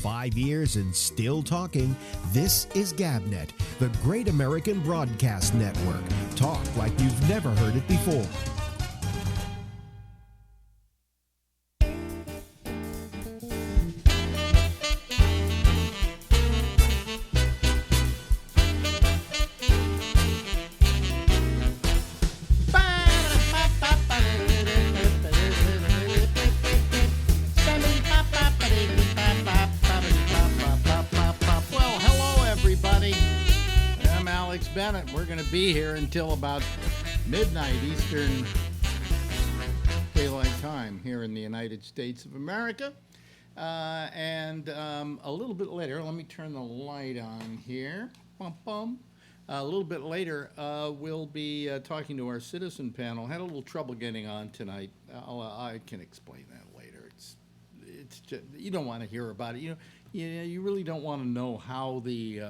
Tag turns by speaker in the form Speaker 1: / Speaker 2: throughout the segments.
Speaker 1: 5 years and still talking. This is GabNet, the Great American Broadcast Network. Talk like you've never heard it before.
Speaker 2: Bennett. We're going to be here until about midnight Eastern Daylight Time here in the United States of America. And a little bit later, let me turn the light on here. Bum, bum. A little bit later, we'll be talking to our citizen panel. Had a little trouble getting on tonight. I can explain that later. It's just, you don't want to hear about it. You really don't want to know how the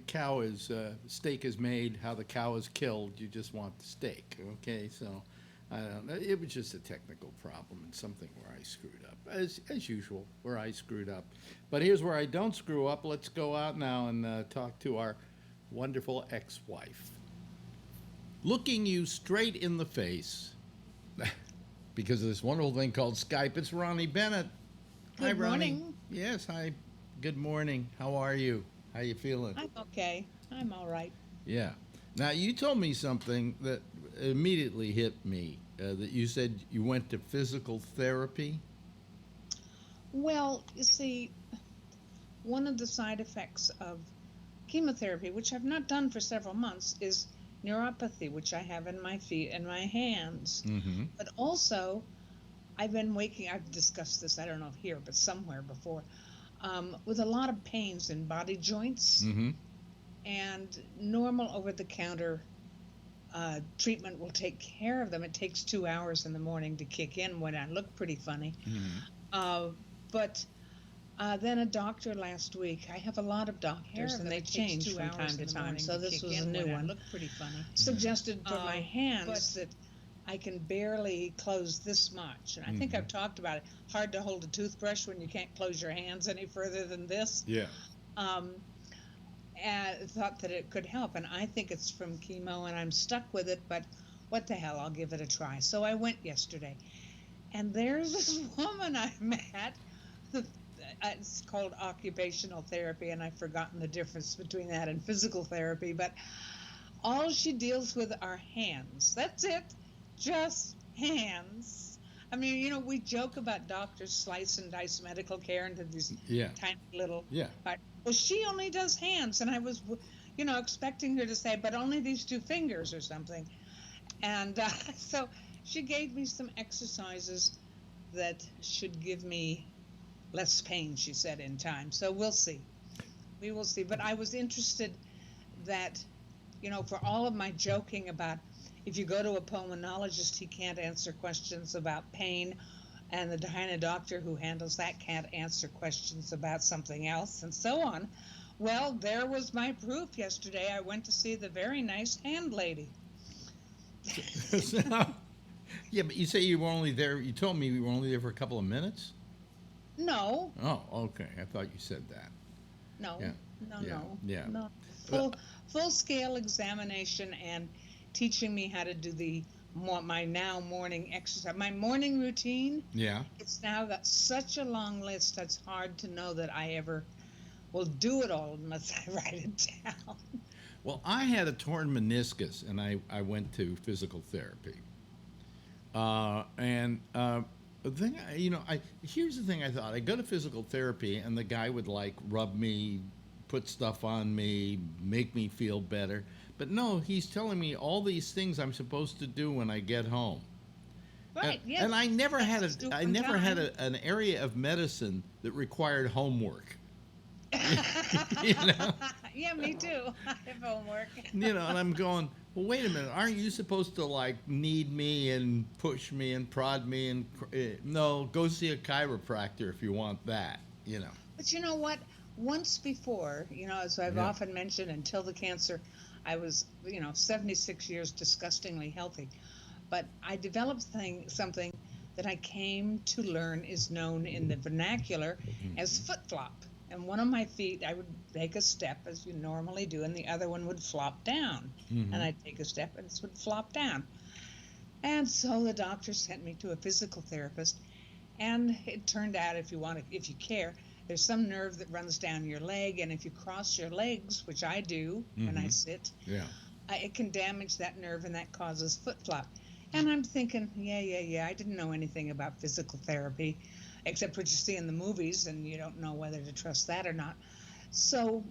Speaker 2: cow is steak is made, how the cow is killed. You just want the steak. Okay, so I don't know. It was just a technical problem and something where I screwed up, as usual, where I screwed up. But here's where I don't screw up. Let's go out now and talk to our wonderful ex-wife. Looking you straight in the face, because of this wonderful thing called Skype, it's Ronnie Bennett. Hi, Ronnie.
Speaker 3: Morning.
Speaker 2: Yes, hi. Good morning. How are you? How you feeling?
Speaker 3: I'm okay. I'm all right.
Speaker 2: Yeah. Now, you told me something that immediately hit me, that you said you went to physical therapy.
Speaker 3: Well, you see, one of the side effects of chemotherapy, which I've not done for several months, is neuropathy, which I have in my feet and my hands. Mm-hmm. But also, I've discussed this, I don't know if here, but somewhere before, with a lot of pains in body joints. Mm-hmm. And normal over-the-counter treatment will take care of them. It takes 2 hours in the morning to kick in when I look pretty funny. Mm-hmm. But then a doctor last week, I have a lot of doctors, and they change from time to time, so this was a new one. Look pretty funny. Suggested for my hands that I can barely close this much. And I think I've talked about it. Hard to hold a toothbrush when you can't close your hands any further than this.
Speaker 2: Yeah.
Speaker 3: And thought that it could help. And I think it's from chemo, and I'm stuck with it, but what the hell, I'll give it a try. So I went yesterday. And there's this woman I met. It's called occupational therapy, and I've forgotten the difference between that and physical therapy. But all she deals with are hands. That's it. Just hands. I mean, we joke about doctors slice and dice medical care into these tiny little. Yeah. Well, she only does hands, and I was, expecting her to say, but only these 2 fingers or something. And so she gave me some exercises that should give me less pain, she said, in time. So we'll see. We will see. But I was interested that, for all of my joking about if you go to a pulmonologist, he can't answer questions about pain, and the gyne doctor who handles that can't answer questions about something else, and so on. Well, there was my proof yesterday. I went to see the very nice hand lady.
Speaker 2: Yeah, but you say you were only there, you told me you were only there for a couple of minutes?
Speaker 3: No.
Speaker 2: Oh, okay. I thought you said that.
Speaker 3: No.
Speaker 2: Yeah.
Speaker 3: No. Full-scale examination and teaching me how to do my now morning exercise. My morning routine, it's now got such a long list, that's hard to know that I ever will do it all unless I write it down.
Speaker 2: Well, I had a torn meniscus, and I went to physical therapy. The thing, here's the thing I thought. I go to physical therapy, and the guy would, rub me, put stuff on me, make me feel better. But no, he's telling me all these things I'm supposed to do when I get home.
Speaker 3: Right. Yes.
Speaker 2: And I never had an area of medicine that required homework.
Speaker 3: Yeah, me too. I have homework.
Speaker 2: And I'm going, well, wait a minute. Aren't you supposed to knead me and push me and prod me and no? Go see a chiropractor if you want that.
Speaker 3: But you know what? Once before, as I've often mentioned, until the cancer, I was, 76 years disgustingly healthy. But I developed something that I came to learn is known in the vernacular as foot flop. And one of my feet, I would take a step as you normally do, and the other one would flop down. And I'd take a step and it would flop down. And so the doctor sent me to a physical therapist. And it turned out, if you care, there's some nerve that runs down your leg. And if you cross your legs, which I do when I sit, it can damage that nerve, and that causes foot flop. And I'm thinking, yeah. I didn't know anything about physical therapy, except what you see in the movies, and you don't know whether to trust that or not. So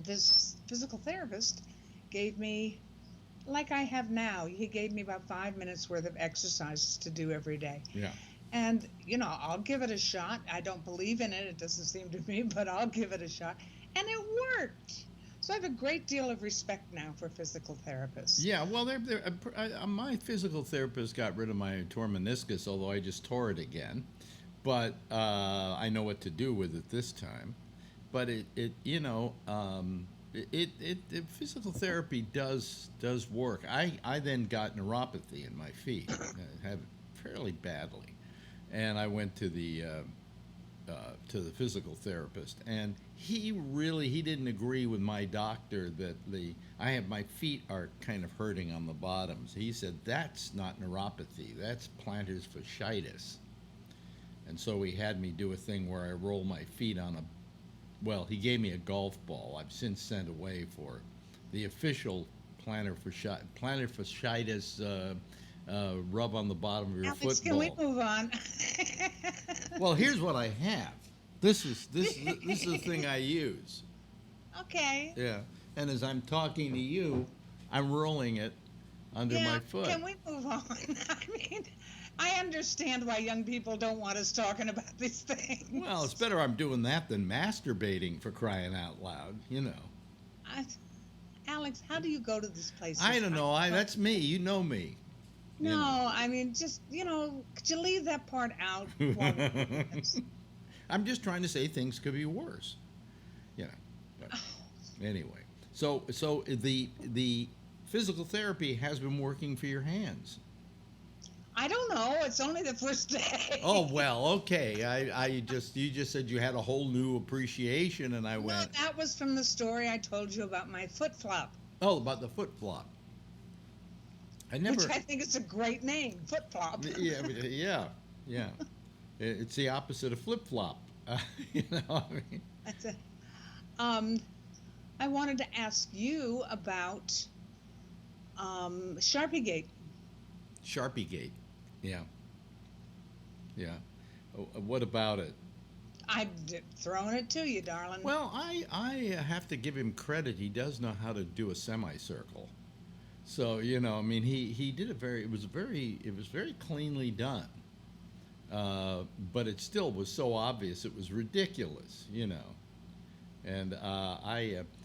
Speaker 3: this physical therapist gave me, like I have now, he gave me about 5 minutes worth of exercises to do every day.
Speaker 2: Yeah.
Speaker 3: And, I'll give it a shot. I don't believe in it. It doesn't seem to me, but I'll give it a shot. And it worked. So I have a great deal of respect now for physical therapists.
Speaker 2: Yeah, well, my physical therapist got rid of my torn meniscus, although I just tore it again. But I know what to do with it this time. But physical therapy does work. I then got neuropathy in my feet. I have it fairly badly, and I went to the physical therapist, and he didn't agree with my doctor that my feet are kind of hurting on the bottoms. He said that's not neuropathy, that's plantar fasciitis. And so he had me do a thing where I roll my feet on he gave me a golf ball. I've since sent away for the official plantar fasciitis rub on the bottom of your
Speaker 3: Alex,
Speaker 2: football.
Speaker 3: can we move on?
Speaker 2: Well, here's what I have. This is the thing I use.
Speaker 3: Okay.
Speaker 2: Yeah. And as I'm talking to you, I'm rolling it under my foot.
Speaker 3: Can we move on? I understand why young people don't want us talking about these things.
Speaker 2: Well, it's better I'm doing that than masturbating, for crying out loud,
Speaker 3: Alex, how do you go to this place?
Speaker 2: I don't know. That's me. You know me.
Speaker 3: No, just, could you leave that part out?
Speaker 2: I'm just trying to say things could be worse. But anyway. So the physical therapy has been working for your hands.
Speaker 3: I don't know. It's only the first day.
Speaker 2: Oh, well, okay. You just said you had a whole new appreciation, and I went.
Speaker 3: No, that was from the story I told you about my foot flop.
Speaker 2: Oh, about the foot flop.
Speaker 3: Which I think is a great name, foot flop.
Speaker 2: Yeah. It's the opposite of flip flop.
Speaker 3: I wanted to ask you about Sharpiegate.
Speaker 2: Sharpiegate, yeah. What about it?
Speaker 3: I'm throwing it to you, darling.
Speaker 2: Well, I have to give him credit. He does know how to do a semicircle. So he did it was very cleanly done. But it still was so obvious it was ridiculous, And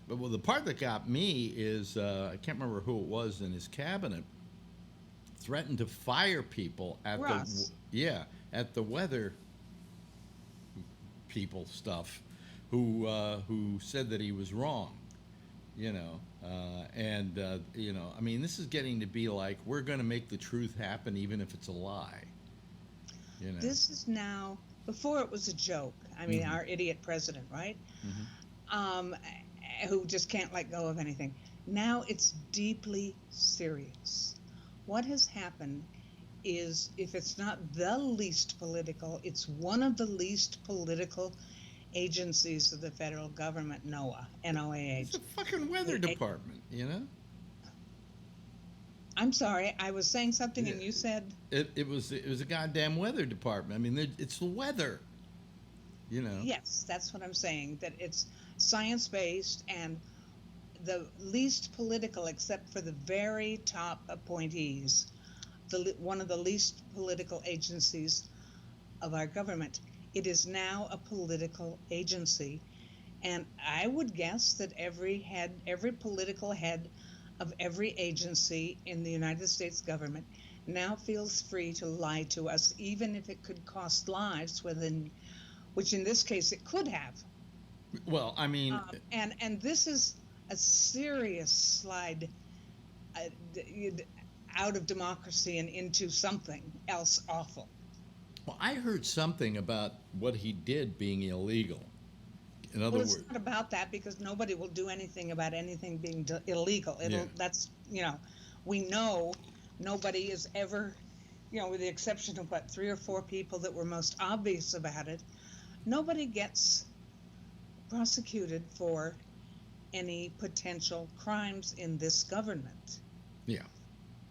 Speaker 2: but the part that got me is I can't remember who it was in his cabinet threatened to fire people at the weather people stuff who said that he was wrong. This is getting to be like, we're going to make the truth happen even if it's a lie.
Speaker 3: This is now, before it was a joke. Our idiot president, right? Who just can't let go of anything. Now it's deeply serious. What has happened is, if it's not the least political, it's one of the least political agencies of the federal government, NOAA, NOAA.
Speaker 2: It's a fucking weather department,
Speaker 3: I'm sorry, I was saying something and you said...
Speaker 2: It was a goddamn weather department. It's the weather,
Speaker 3: Yes, that's what I'm saying, that it's science-based and the least political, except for the very top appointees, one of the least political agencies of our government. It is now a political agency, and I would guess that every political head of every agency in the United States government now feels free to lie to us, even if it could cost lives, which in this case it could have.
Speaker 2: Well,
Speaker 3: and this is a serious slide out of democracy and into something else awful.
Speaker 2: Well, I heard something about what he did being illegal. In other
Speaker 3: Well, it's
Speaker 2: words,
Speaker 3: not about that because nobody will do anything about anything being illegal.
Speaker 2: yeah,
Speaker 3: That's, we know nobody is ever, with the exception of what, 3 or 4 people that were most obvious about it, nobody gets prosecuted for any potential crimes in this government.
Speaker 2: yeah,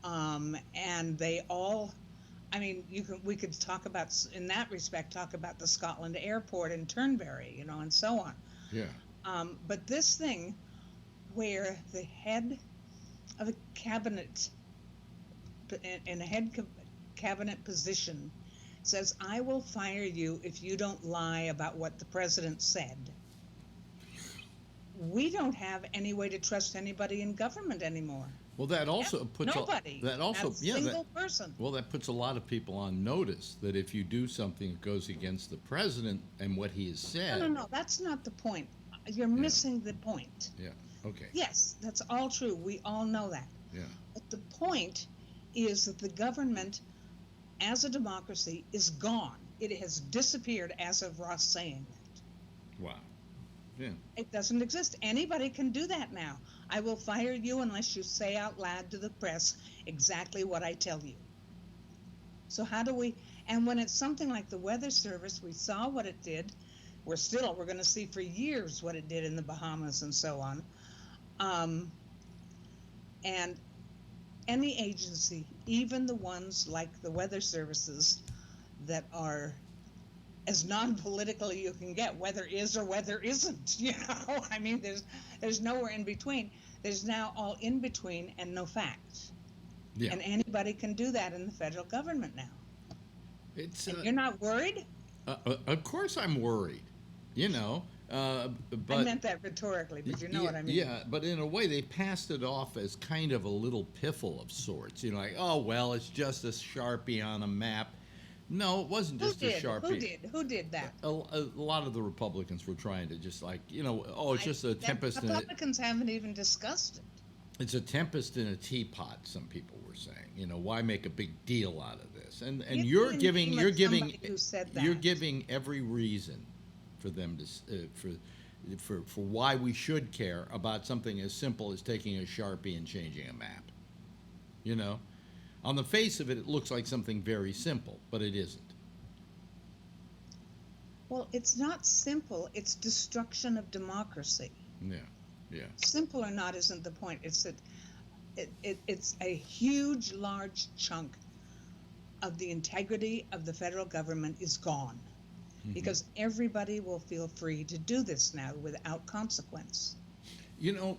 Speaker 3: And they all, we could talk about, in that respect, talk about the Scotland airport in Turnberry, and so on.
Speaker 2: yeah,
Speaker 3: But this thing where the head of a cabinet, in a cabinet position, says, I will fire you if you don't lie about what the president said. We don't have any way to trust anybody in government anymore.
Speaker 2: well, that also puts
Speaker 3: nobody.
Speaker 2: that also
Speaker 3: Not a
Speaker 2: yeah
Speaker 3: single person.
Speaker 2: well, that puts a lot of people on notice that if you do something that goes against the president and what he has said.
Speaker 3: No, that's not the point. You're missing the point.
Speaker 2: Yeah. Okay.
Speaker 3: Yes, that's all true. We all know that.
Speaker 2: Yeah.
Speaker 3: But the point is that the government, as a democracy, is gone. It has disappeared as of Ross saying that.
Speaker 2: Wow. Yeah.
Speaker 3: It doesn't exist. Anybody can do that now. I will fire you unless you say out loud to the press exactly what I tell you. So how do we, and when it's something like the Weather Service, we saw what it did. We're going to see for years what it did in the Bahamas and so on. And any agency, even the ones like the weather services that are as non-political you can get, weather is or weather isn't, there's nowhere in between. There's now all in between and no facts.
Speaker 2: Yeah.
Speaker 3: And anybody can do that in the federal government now.
Speaker 2: It's
Speaker 3: and you're not worried?
Speaker 2: Of course I'm worried, but
Speaker 3: I meant that rhetorically, but you know what I mean.
Speaker 2: Yeah, but in a way they passed it off as kind of a little piffle of sorts, like, oh, well, it's just a Sharpie on a map. No, it wasn't just a Sharpie.
Speaker 3: Who did that?
Speaker 2: A lot of the Republicans were trying to just it's just a tempest.
Speaker 3: Republicans haven't even discussed it.
Speaker 2: It's a tempest in a teapot, some people were saying. Why make a big deal out of this? And you're giving every reason for them to for why we should care about something as simple as taking a Sharpie and changing a map. On the face of it, it looks like something very simple, but it isn't.
Speaker 3: Well, it's not simple. It's destruction of democracy.
Speaker 2: Yeah, yeah.
Speaker 3: Simple or not isn't the point. It's that it's a huge, large chunk of the integrity of the federal government is gone. Mm-hmm. Because everybody will feel free to do this now without consequence.
Speaker 2: You're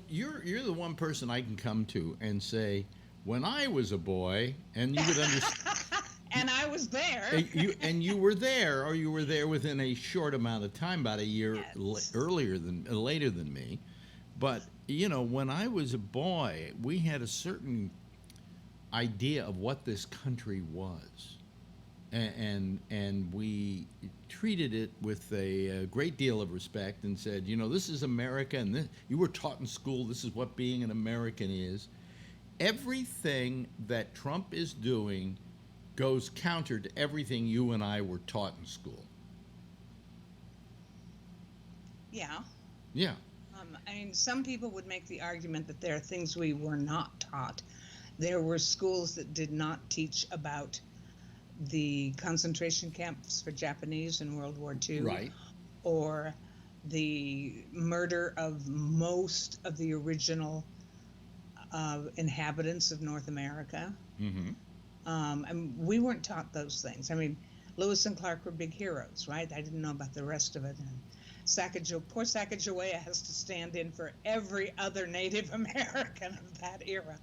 Speaker 2: the one person I can come to and say, when I was a boy, and you would understand.
Speaker 3: And I was there.
Speaker 2: You were there, or you were there within a short amount of time, about a year later than me. But when I was a boy, we had a certain idea of what this country was, and we treated it with a great deal of respect and said, this is America, and you were taught in school this is what being an American is. Everything that Trump is doing goes counter to everything you and I were taught in school.
Speaker 3: Yeah.
Speaker 2: Yeah.
Speaker 3: Some people would make the argument that there are things we were not taught. There were schools that did not teach about the concentration camps for Japanese in World War II.
Speaker 2: Right.
Speaker 3: Or the murder of most of the original inhabitants of North America.
Speaker 2: Mm-hmm.
Speaker 3: And we weren't taught those things. Lewis and Clark were big heroes, right? I didn't know about the rest of it. And poor Sacagawea has to stand in for every other Native American of that era.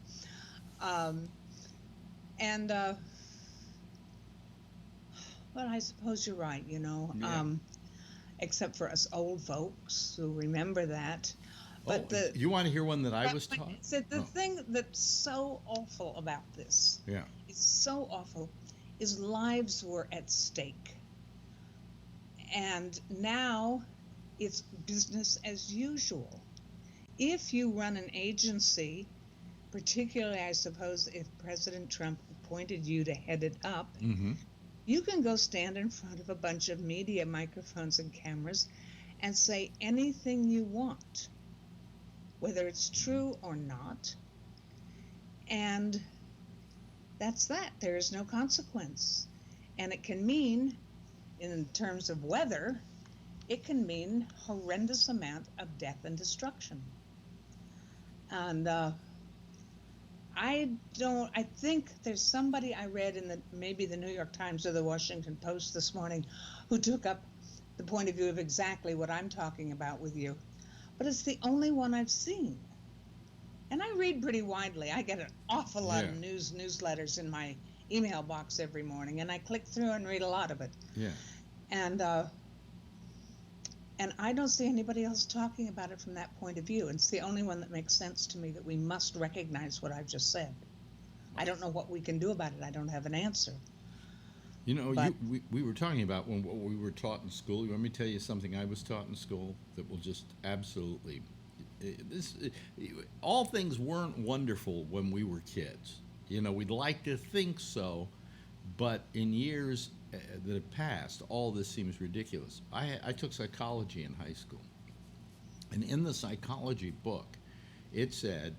Speaker 3: Well, I suppose you're right,
Speaker 2: Yeah.
Speaker 3: Except for us old folks who remember that. But
Speaker 2: you want to hear one that I was taught?
Speaker 3: The thing that's so awful about this, it's so awful, is lives were at stake. And now it's business as usual. If you run an agency, particularly I suppose if President Trump appointed you to head it up,
Speaker 2: mm-hmm.
Speaker 3: You can go stand in front of a bunch of media microphones and cameras and say anything you want, whether it's true or not. And that's that. There is no consequence. And it can mean, in terms of weather, it can mean horrendous amount of death and destruction. And I think there's somebody I read in maybe the New York Times or the Washington Post this morning who took up the point of view of exactly what I'm talking about with you. But it's the only one I've seen. And I read pretty widely. I get an awful lot of newsletters in my email box every morning, and I click through and read a lot of it.
Speaker 2: Yeah.
Speaker 3: And I don't see anybody else talking about it from that point of view. It's the only one that makes sense to me, that we must recognize what I've just said. I don't know what we can do about it. I don't have an answer.
Speaker 2: You know, we were talking about what we were taught in school. Let me tell you something I was taught in school that will just absolutely... all things weren't wonderful when we were kids. You know, we'd like to think so, but in years that have passed, all this seems ridiculous. I took psychology in high school, and in the psychology book, it said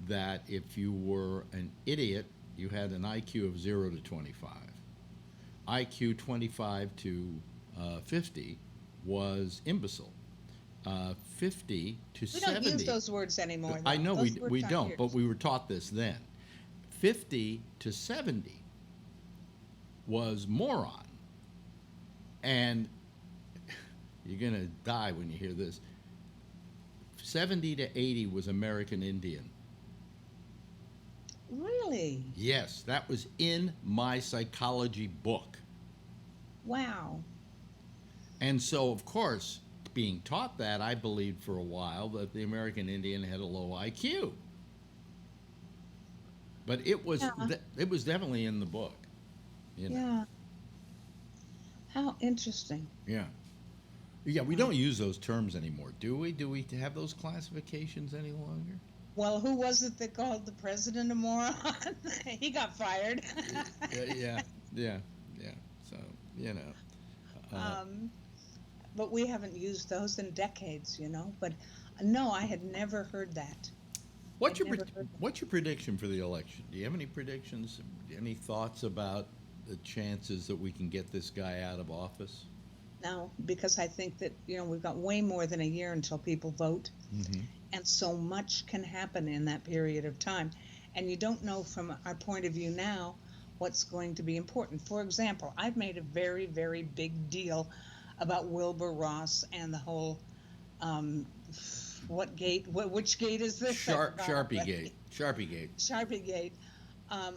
Speaker 2: that if you were an idiot, you had an IQ of 0 to 25. IQ 25 to 50 was imbecile. 50 to 70.
Speaker 3: We don't use those words anymore, though.
Speaker 2: I know we don't, but we were taught this then. 50 to 70 was moron. And you're going to die when you hear this. 70 to 80 was American Indian.
Speaker 3: Really?
Speaker 2: Yes, that was in my psychology book.
Speaker 3: Wow.
Speaker 2: And so, of course, being taught that, I believed for a while that the American Indian had a low IQ. But it was it was definitely in the book. You know?
Speaker 3: Yeah. How interesting.
Speaker 2: Yeah. Yeah, we don't use those terms anymore, do we? Do we have those classifications any longer?
Speaker 3: Well, who was it that called the president a moron? He got fired.
Speaker 2: yeah. So, you know.
Speaker 3: But we haven't used those in decades, you know. But no, I had never heard that.
Speaker 2: What's your prediction for the election? Do you have any predictions, any thoughts about the chances that we can get this guy out of office?
Speaker 3: No, because I think that, you know, we've got way more than a year until people vote. Mm-hmm. And so much can happen in that period of time. And you don't know from our point of view now what's going to be important. For example, I've made a very, very big deal about Wilbur Ross and the whole, which gate is this?
Speaker 2: Sharpie Gate.
Speaker 3: Sharpie Gate.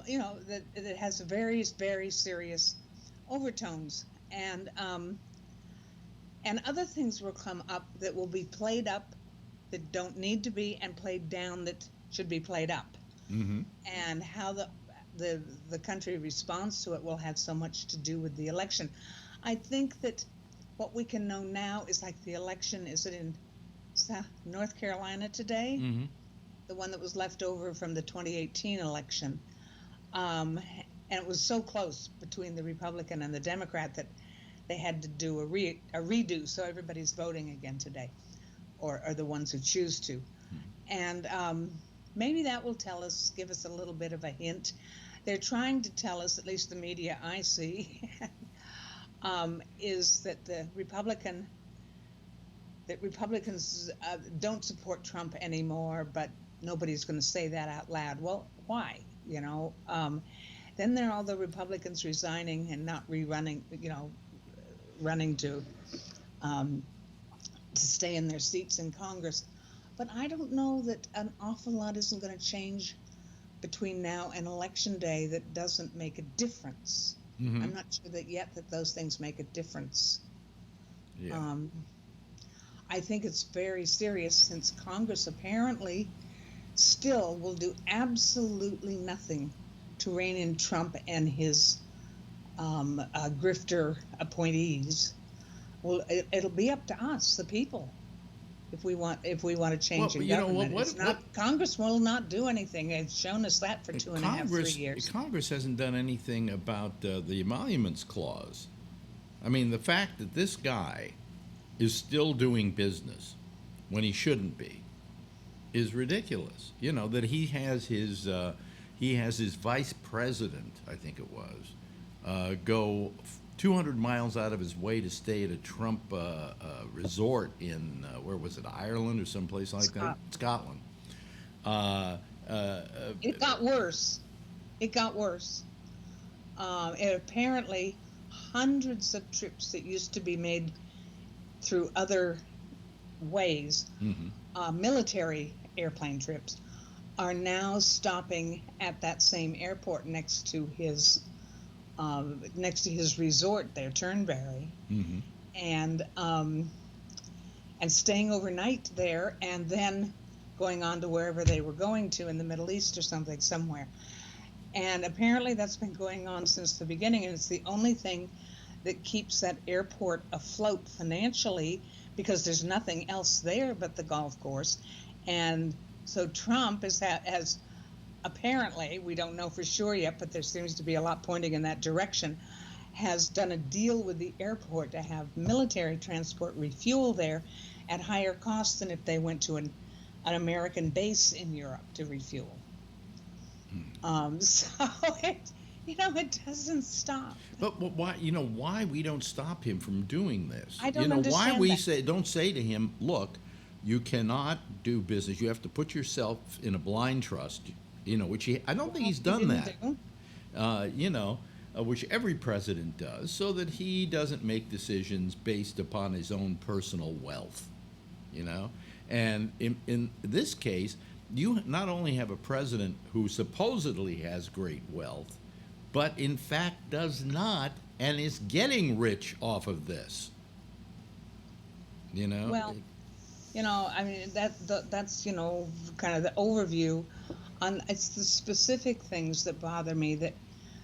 Speaker 3: You know, that has various, very serious overtones. And other things will come up that will be played up that don't need to be, and played down that should be played up. Mm-hmm. And how the country responds to it will have so much to do with the election. I think that what we can know now is, like, the election, is it in North Carolina today? Mm-hmm. The one that was left over from the 2018 election. And it was so close between the Republican and the Democrat that they had to do a redo, so everybody's voting again today, or the ones who choose to. And maybe that will give us a little bit of a hint. They're trying to tell us, at least the media I see, is that Republicans don't support Trump anymore, but nobody's going to say that out loud. Well, why? You know, then there are all the Republicans resigning and not rerunning, you know, running to stay in their seats in Congress. But I don't know that an awful lot isn't going to change between now and Election Day that doesn't make a difference. Mm-hmm. I'm not sure that those things make a difference. Yeah. I think it's very serious, since Congress apparently still will do absolutely nothing to rein in Trump and his grifter appointees. Well, it'll be up to us, the people. if we want to change in government. Congress will not do anything. It's shown us that for 2.5-3 years.
Speaker 2: Congress hasn't done anything about the emoluments clause. I mean, the fact that this guy is still doing business when he shouldn't be is ridiculous. You know, that he has his vice president, I think it was, go 200 miles out of his way to stay at a Trump resort in, where was it, Ireland or someplace like that? Scotland.
Speaker 3: It got worse. And apparently, hundreds of trips that used to be made through other ways, military airplane trips, are now stopping at that same airport next to his resort there, Turnberry, and staying overnight there, and then going on to wherever they were going to in the Middle East or somewhere. And apparently that's been going on since the beginning, and it's the only thing that keeps that airport afloat financially, because there's nothing else there but the golf course. And so Trump has apparently, we don't know for sure yet, but there seems to be a lot pointing in that direction, has done a deal with the airport to have military transport refuel there at higher cost than if they went to an American base in Europe to refuel. So it doesn't stop.
Speaker 2: But why? Why we don't stop him from doing this?
Speaker 3: I don't understand
Speaker 2: why we
Speaker 3: that.
Speaker 2: don't say to him, look, you cannot do business. You have to put yourself in a blind trust. Which I don't think he's done that. Which every president does, so that he doesn't make decisions based upon his own personal wealth. And in this case, you not only have a president who supposedly has great wealth, but in fact does not, and is getting rich off of this.
Speaker 3: Well, I mean that's kind of the overview. It's the specific things that bother me that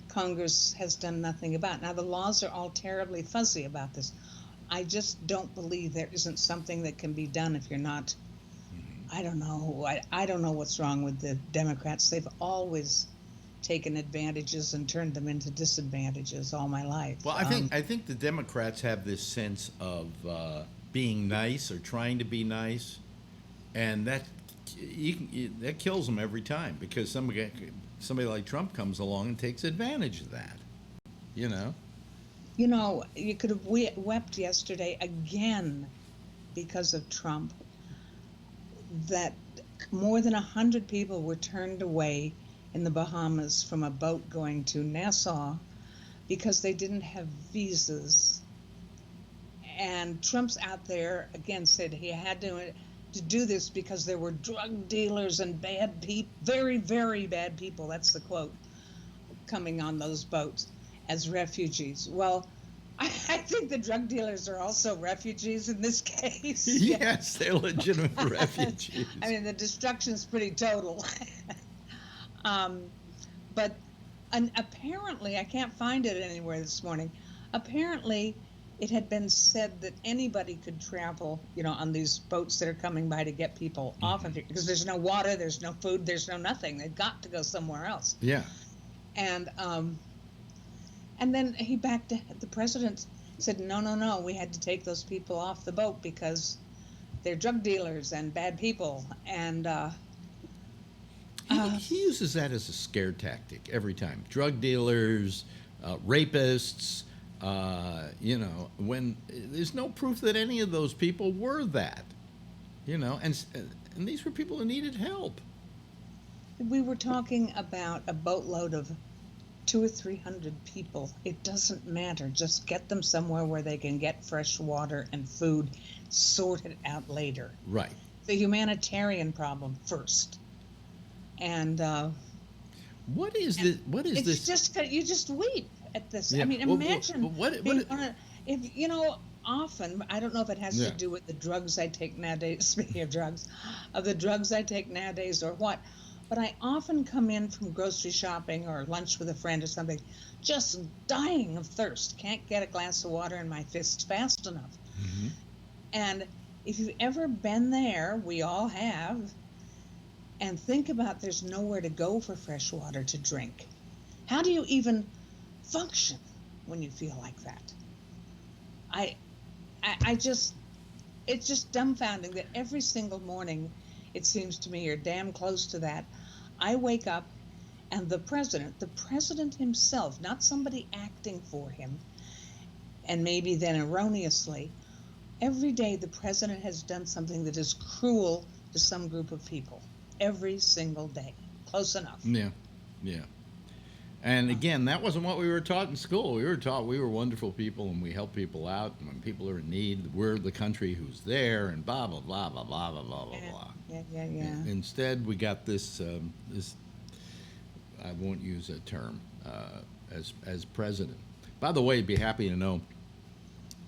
Speaker 3: Congress has done nothing about. Now, the laws are all terribly fuzzy about this. I just don't believe there isn't something that can be done if you're not, I don't know. I don't know what's wrong with the Democrats. They've always taken advantages and turned them into disadvantages all my life.
Speaker 2: Well, I think the Democrats have this sense of being nice or trying to be nice, and that kills them every time, because somebody like Trump comes along and takes advantage of that.
Speaker 3: You could have wept yesterday again because of Trump, that more than 100 people were turned away in the Bahamas from a boat going to Nassau because they didn't have visas. And Trump's out there again, said he had to do this because there were drug dealers and bad people, very, very bad people, that's the quote, coming on those boats as refugees. Well, I think the drug dealers are also refugees in this case.
Speaker 2: Yes, they're legitimate refugees.
Speaker 3: I mean, the destruction's pretty total. But apparently, I can't find it anywhere this morning, apparently it had been said that anybody could travel, on these boats that are coming by to get people off of it, because there's no water, there's no food, there's no nothing. They've got to go somewhere else.
Speaker 2: Yeah.
Speaker 3: And then the president said, no, we had to take those people off the boat because they're drug dealers and bad people. And
Speaker 2: he uses that as a scare tactic every time. Drug dealers, rapists. When there's no proof that any of those people were that, and these were people who needed help.
Speaker 3: We were talking about a boatload of 200 or 300 people. It doesn't matter. Just get them somewhere where they can get fresh water and food, sort it out later.
Speaker 2: Right.
Speaker 3: The humanitarian problem first. And
Speaker 2: what is this?
Speaker 3: It's just you just weep at this.
Speaker 2: Yeah.
Speaker 3: I mean, imagine often, I don't know if it has to do with the drugs I take nowadays, speaking of drugs, the drugs I take nowadays or what, but I often come in from grocery shopping or lunch with a friend or something, just dying of thirst, can't get a glass of water in my fist fast enough. And If you've ever been there, we all have, and think about there's nowhere to go for fresh water to drink. How do you even function when you feel like that? I just, it's just dumbfounding that every single morning, it seems to me, you're damn close to that. I wake up and the president himself, not somebody acting for him, and maybe then erroneously, every day the president has done something that is cruel to some group of people. Every single day. Close enough.
Speaker 2: Yeah, yeah. And again, that wasn't what we were taught in school. We were taught we were wonderful people and we help people out. And when people are in need, we're the country who's there and blah, blah, blah, blah, blah, blah, blah, blah, blah.
Speaker 3: Yeah.
Speaker 2: Instead, we got this, I won't use a term, as president. By the way, be happy to know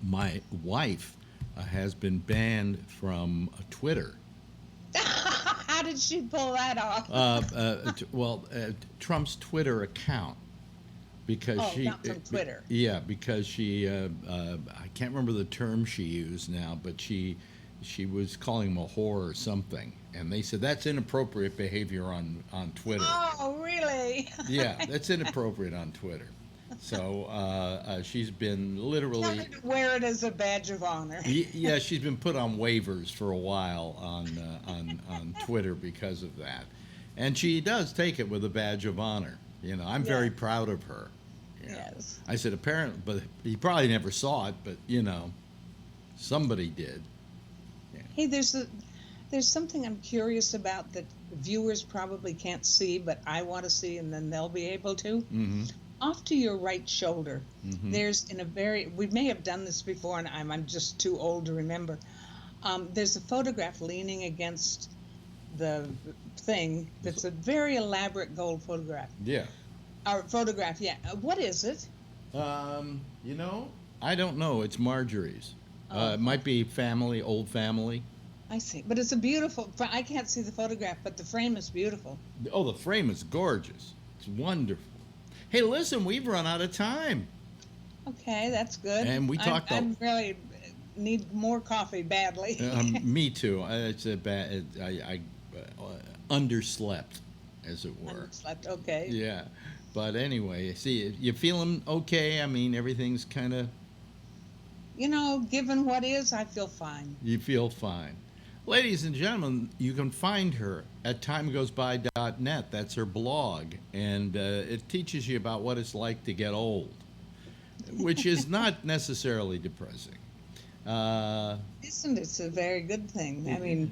Speaker 2: my wife has been banned from Twitter.
Speaker 3: How did she pull that off?
Speaker 2: Trump's Twitter account, because
Speaker 3: not from Twitter.
Speaker 2: Yeah, because she, I can't remember the term she used now, but she was calling him a whore or something, and they said that's inappropriate behavior on Twitter.
Speaker 3: Oh, really?
Speaker 2: Yeah, that's inappropriate on Twitter. So she's been literally
Speaker 3: Tell her to wear it as a badge of honor.
Speaker 2: Yeah, she's been put on waivers for a while on Twitter because of that, and she does take it with a badge of honor. You know, I'm very proud of her. You know.
Speaker 3: Yes.
Speaker 2: I said apparently, but he probably never saw it, but you know, somebody did. Yeah.
Speaker 3: Hey, there's something I'm curious about that viewers probably can't see, but I want to see, and then they'll be able to.
Speaker 2: Mm-hmm.
Speaker 3: Off to your right shoulder,
Speaker 2: Mm-hmm.
Speaker 3: there's we may have done this before, and I'm just too old to remember. There's a photograph leaning against the thing that's a very elaborate gold photograph.
Speaker 2: Yeah.
Speaker 3: Or photograph, yeah. What is it?
Speaker 2: You know, I don't know. It's Marjories.
Speaker 3: Oh.
Speaker 2: It might be family, old family.
Speaker 3: I see. But it's a beautiful, I can't see the photograph, but the frame is beautiful.
Speaker 2: Oh, the frame is gorgeous. It's wonderful. Hey, listen, we've run out of time.
Speaker 3: Okay, that's good.
Speaker 2: And we talked.
Speaker 3: I really need more coffee badly.
Speaker 2: Me too. It's a bad. I underslept, as it were.
Speaker 3: Underslept. Okay.
Speaker 2: Yeah, but anyway, see, you feeling okay? I mean, everything's kind of.
Speaker 3: You know, given what is, I feel fine.
Speaker 2: You feel fine. Ladies and gentlemen, you can find her at timegoesby.net. That's her blog, and it teaches you about what it's like to get old, which is not necessarily depressing.
Speaker 3: Isn't it a very good thing? I mean,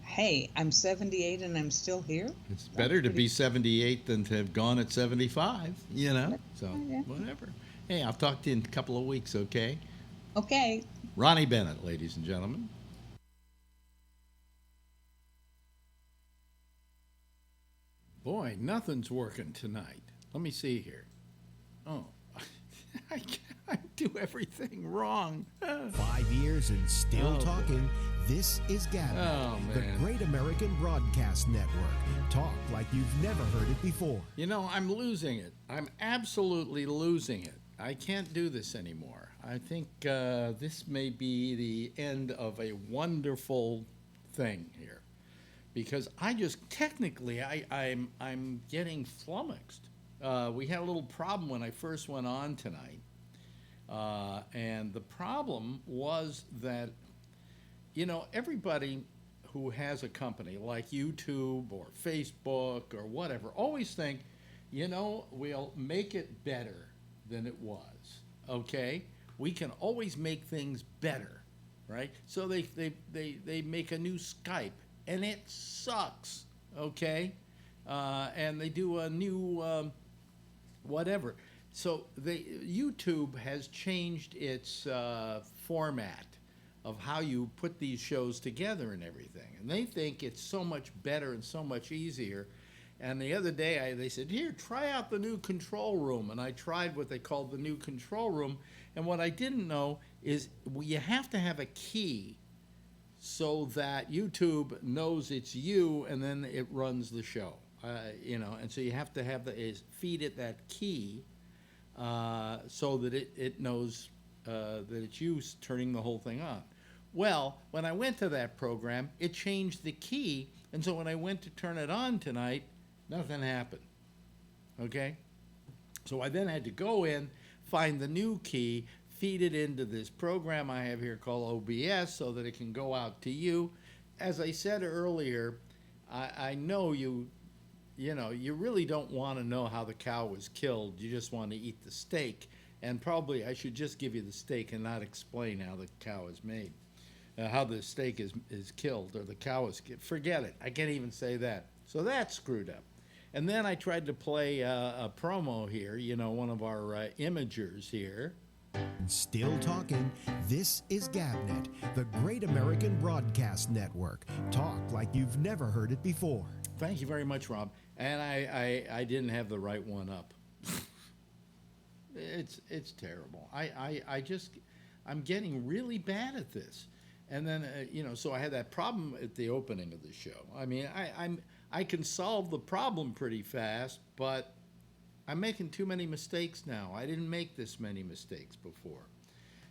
Speaker 3: hey, I'm 78 and I'm still here.
Speaker 2: It's better to be 78 than to have gone at 75, you know? So, whatever. Hey, I'll talk to you in a couple of weeks, okay?
Speaker 3: Okay.
Speaker 2: Ronnie Bennett, ladies and gentlemen. Boy, nothing's working tonight. Let me see here. Oh, I do everything wrong.
Speaker 1: 5 years and still talking. This is GABNET, the Great American Broadcast Network. Talk like you've never heard it before.
Speaker 2: You know, I'm losing it. I'm absolutely losing it. I can't do this anymore. I think this may be the end of a wonderful thing here, because I just technically I'm getting flummoxed. We had a little problem when I first went on tonight, and the problem was that, you know, everybody who has a company like YouTube or Facebook or whatever always think, you know, we'll make it better than it was. Okay, we can always make things better, right? So they make a new Skype, and it sucks, okay? And they do a new whatever. So YouTube has changed its format of how you put these shows together and everything. And they think it's so much better and so much easier. And the other day they said, here, try out the new control room. And I tried what they called the new control room. And what I didn't know is you have to have a key so that YouTube knows it's you, and then it runs the show. You know, and so you have to have feed it that key so that it knows that it's you turning the whole thing on. Well, when I went to that program, it changed the key, and so when I went to turn it on tonight, nothing happened. Okay? So I then had to go in, find the new key, feed it into this program I have here called OBS so that it can go out to you. As I said earlier, I know you really don't want to know how the cow was killed. You just want to eat the steak. And probably I should just give you the steak and not explain how the cow is made, how the steak is killed or the cow is killed. Forget it. I can't even say that. So that's screwed up. And then I tried to play a promo here, one of our imagers here.
Speaker 1: Still talking. This is GabNet, the Great American Broadcast Network. Talk like you've never heard it before.
Speaker 2: Thank you very much, Rob. And I didn't have the right one up. It's terrible. I'm getting really bad at this. And then so I had that problem at the opening of the show. I mean, I can solve the problem pretty fast, but I'm making too many mistakes now. I didn't make this many mistakes before.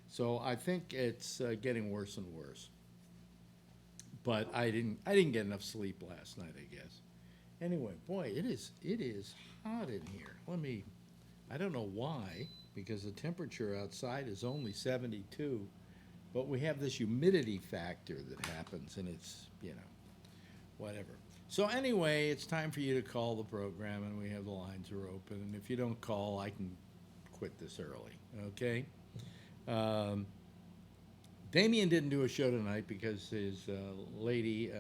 Speaker 2: So I think it's getting worse and worse. But I didn't get enough sleep last night, I guess. Anyway, boy, it is hot in here. I don't know why, because the temperature outside is only 72, but we have this humidity factor that happens, and it's, whatever. So anyway, it's time for you to call the program, and we have the lines are open. And if you don't call, I can quit this early, okay? Damien didn't do a show tonight because his lady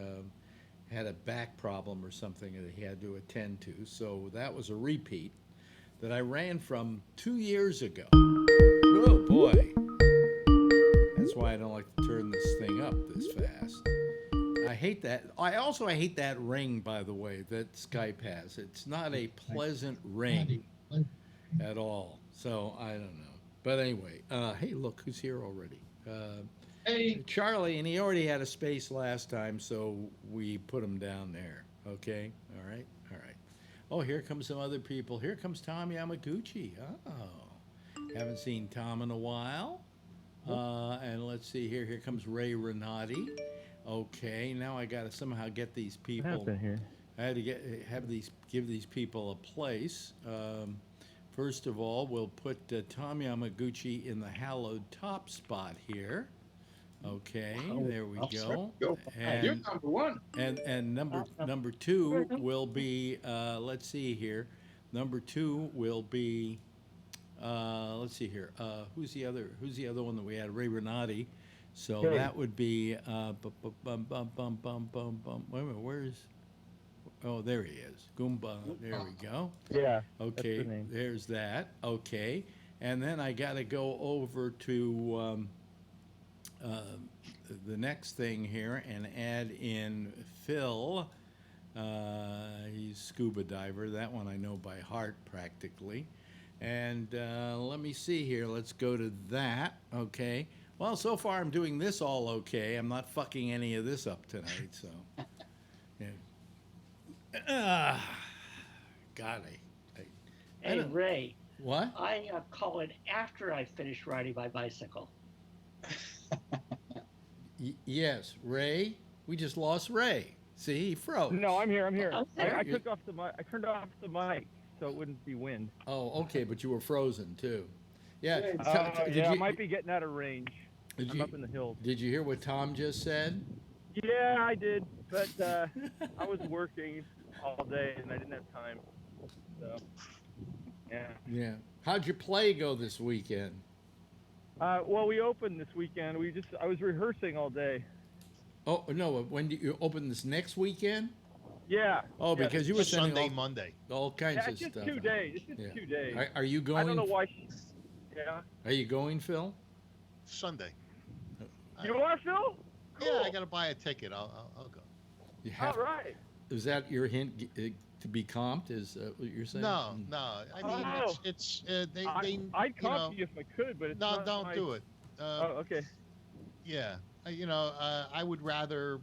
Speaker 2: had a back problem or something that he had to attend to. So that was a repeat that I ran from 2 years ago. Oh, boy. That's why I don't like to turn this thing up this fast. I hate that. I hate that ring, by the way, that Skype has. It's not a pleasant ring at all. So I don't know. But anyway, hey, look who's here already.
Speaker 4: Hey,
Speaker 2: Charlie, and he already had a space last time, so we put him down there. Okay? All right? All right. Oh, here comes some other people. Here comes Tom Yamaguchi. Oh, haven't seen Tom in a while. And let's see here. Here comes Ray Renati. Okay, now I got to somehow get these people.
Speaker 5: What happened here?
Speaker 2: I had to give these people a place. First of all, we'll put Tom Yamaguchi in the hallowed top spot here. Okay, there we go. And
Speaker 4: you're number one.
Speaker 2: And number two will be let's see here. Number two will be let's see here. Who's the other one that we had? Ray Renati. So that would be wait a minute, where's there he is. Goomba. There we go.
Speaker 5: Yeah.
Speaker 2: Okay,
Speaker 5: that's the name.
Speaker 2: there's that. Okay. And then I got to go over to the next thing here and add in Phil. He's scuba diver. That one I know by heart practically. And let me see here. Let's go to that. Okay. Well, so far I'm doing this all okay. I'm not fucking any of this up tonight, so. Yeah. God,
Speaker 6: Hey, Ray.
Speaker 2: What?
Speaker 6: I call it after I finish riding my bicycle.
Speaker 2: Yes, Ray. We just lost Ray. See, he froze.
Speaker 5: No, I'm here. I
Speaker 6: there.
Speaker 5: took off the mic. I turned off the mic so it wouldn't be wind.
Speaker 2: Oh, okay, but you were frozen too. Yeah.
Speaker 5: I might be getting out of range. I'm up in the hills.
Speaker 2: Did you hear what Tom just said?
Speaker 5: Yeah, I did, but I was working all day and I didn't have time. So, yeah.
Speaker 2: Yeah. How'd your play go this weekend?
Speaker 5: Well, we opened this weekend. I was rehearsing all day.
Speaker 2: Oh no! When do you open this next weekend?
Speaker 5: Yeah.
Speaker 2: Oh,
Speaker 5: yeah,
Speaker 2: because you were sending
Speaker 7: Sunday, Monday.
Speaker 2: all kinds
Speaker 5: yeah,
Speaker 2: of
Speaker 5: it's just
Speaker 2: stuff.
Speaker 5: 2 days. It's just 2 days.
Speaker 2: Are you going?
Speaker 5: I don't know why. Yeah.
Speaker 2: Are you going, Phil?
Speaker 7: Sunday.
Speaker 5: You are, Phil? Cool.
Speaker 7: Yeah, I got to buy a ticket. I'll go.
Speaker 2: You have,
Speaker 5: all right.
Speaker 2: Is that your hint to be comped? Is what you're saying?
Speaker 7: No. I mean,
Speaker 5: I'd comp you if I could, but it's not
Speaker 7: don't do it.
Speaker 5: Okay.
Speaker 7: Yeah, I would rather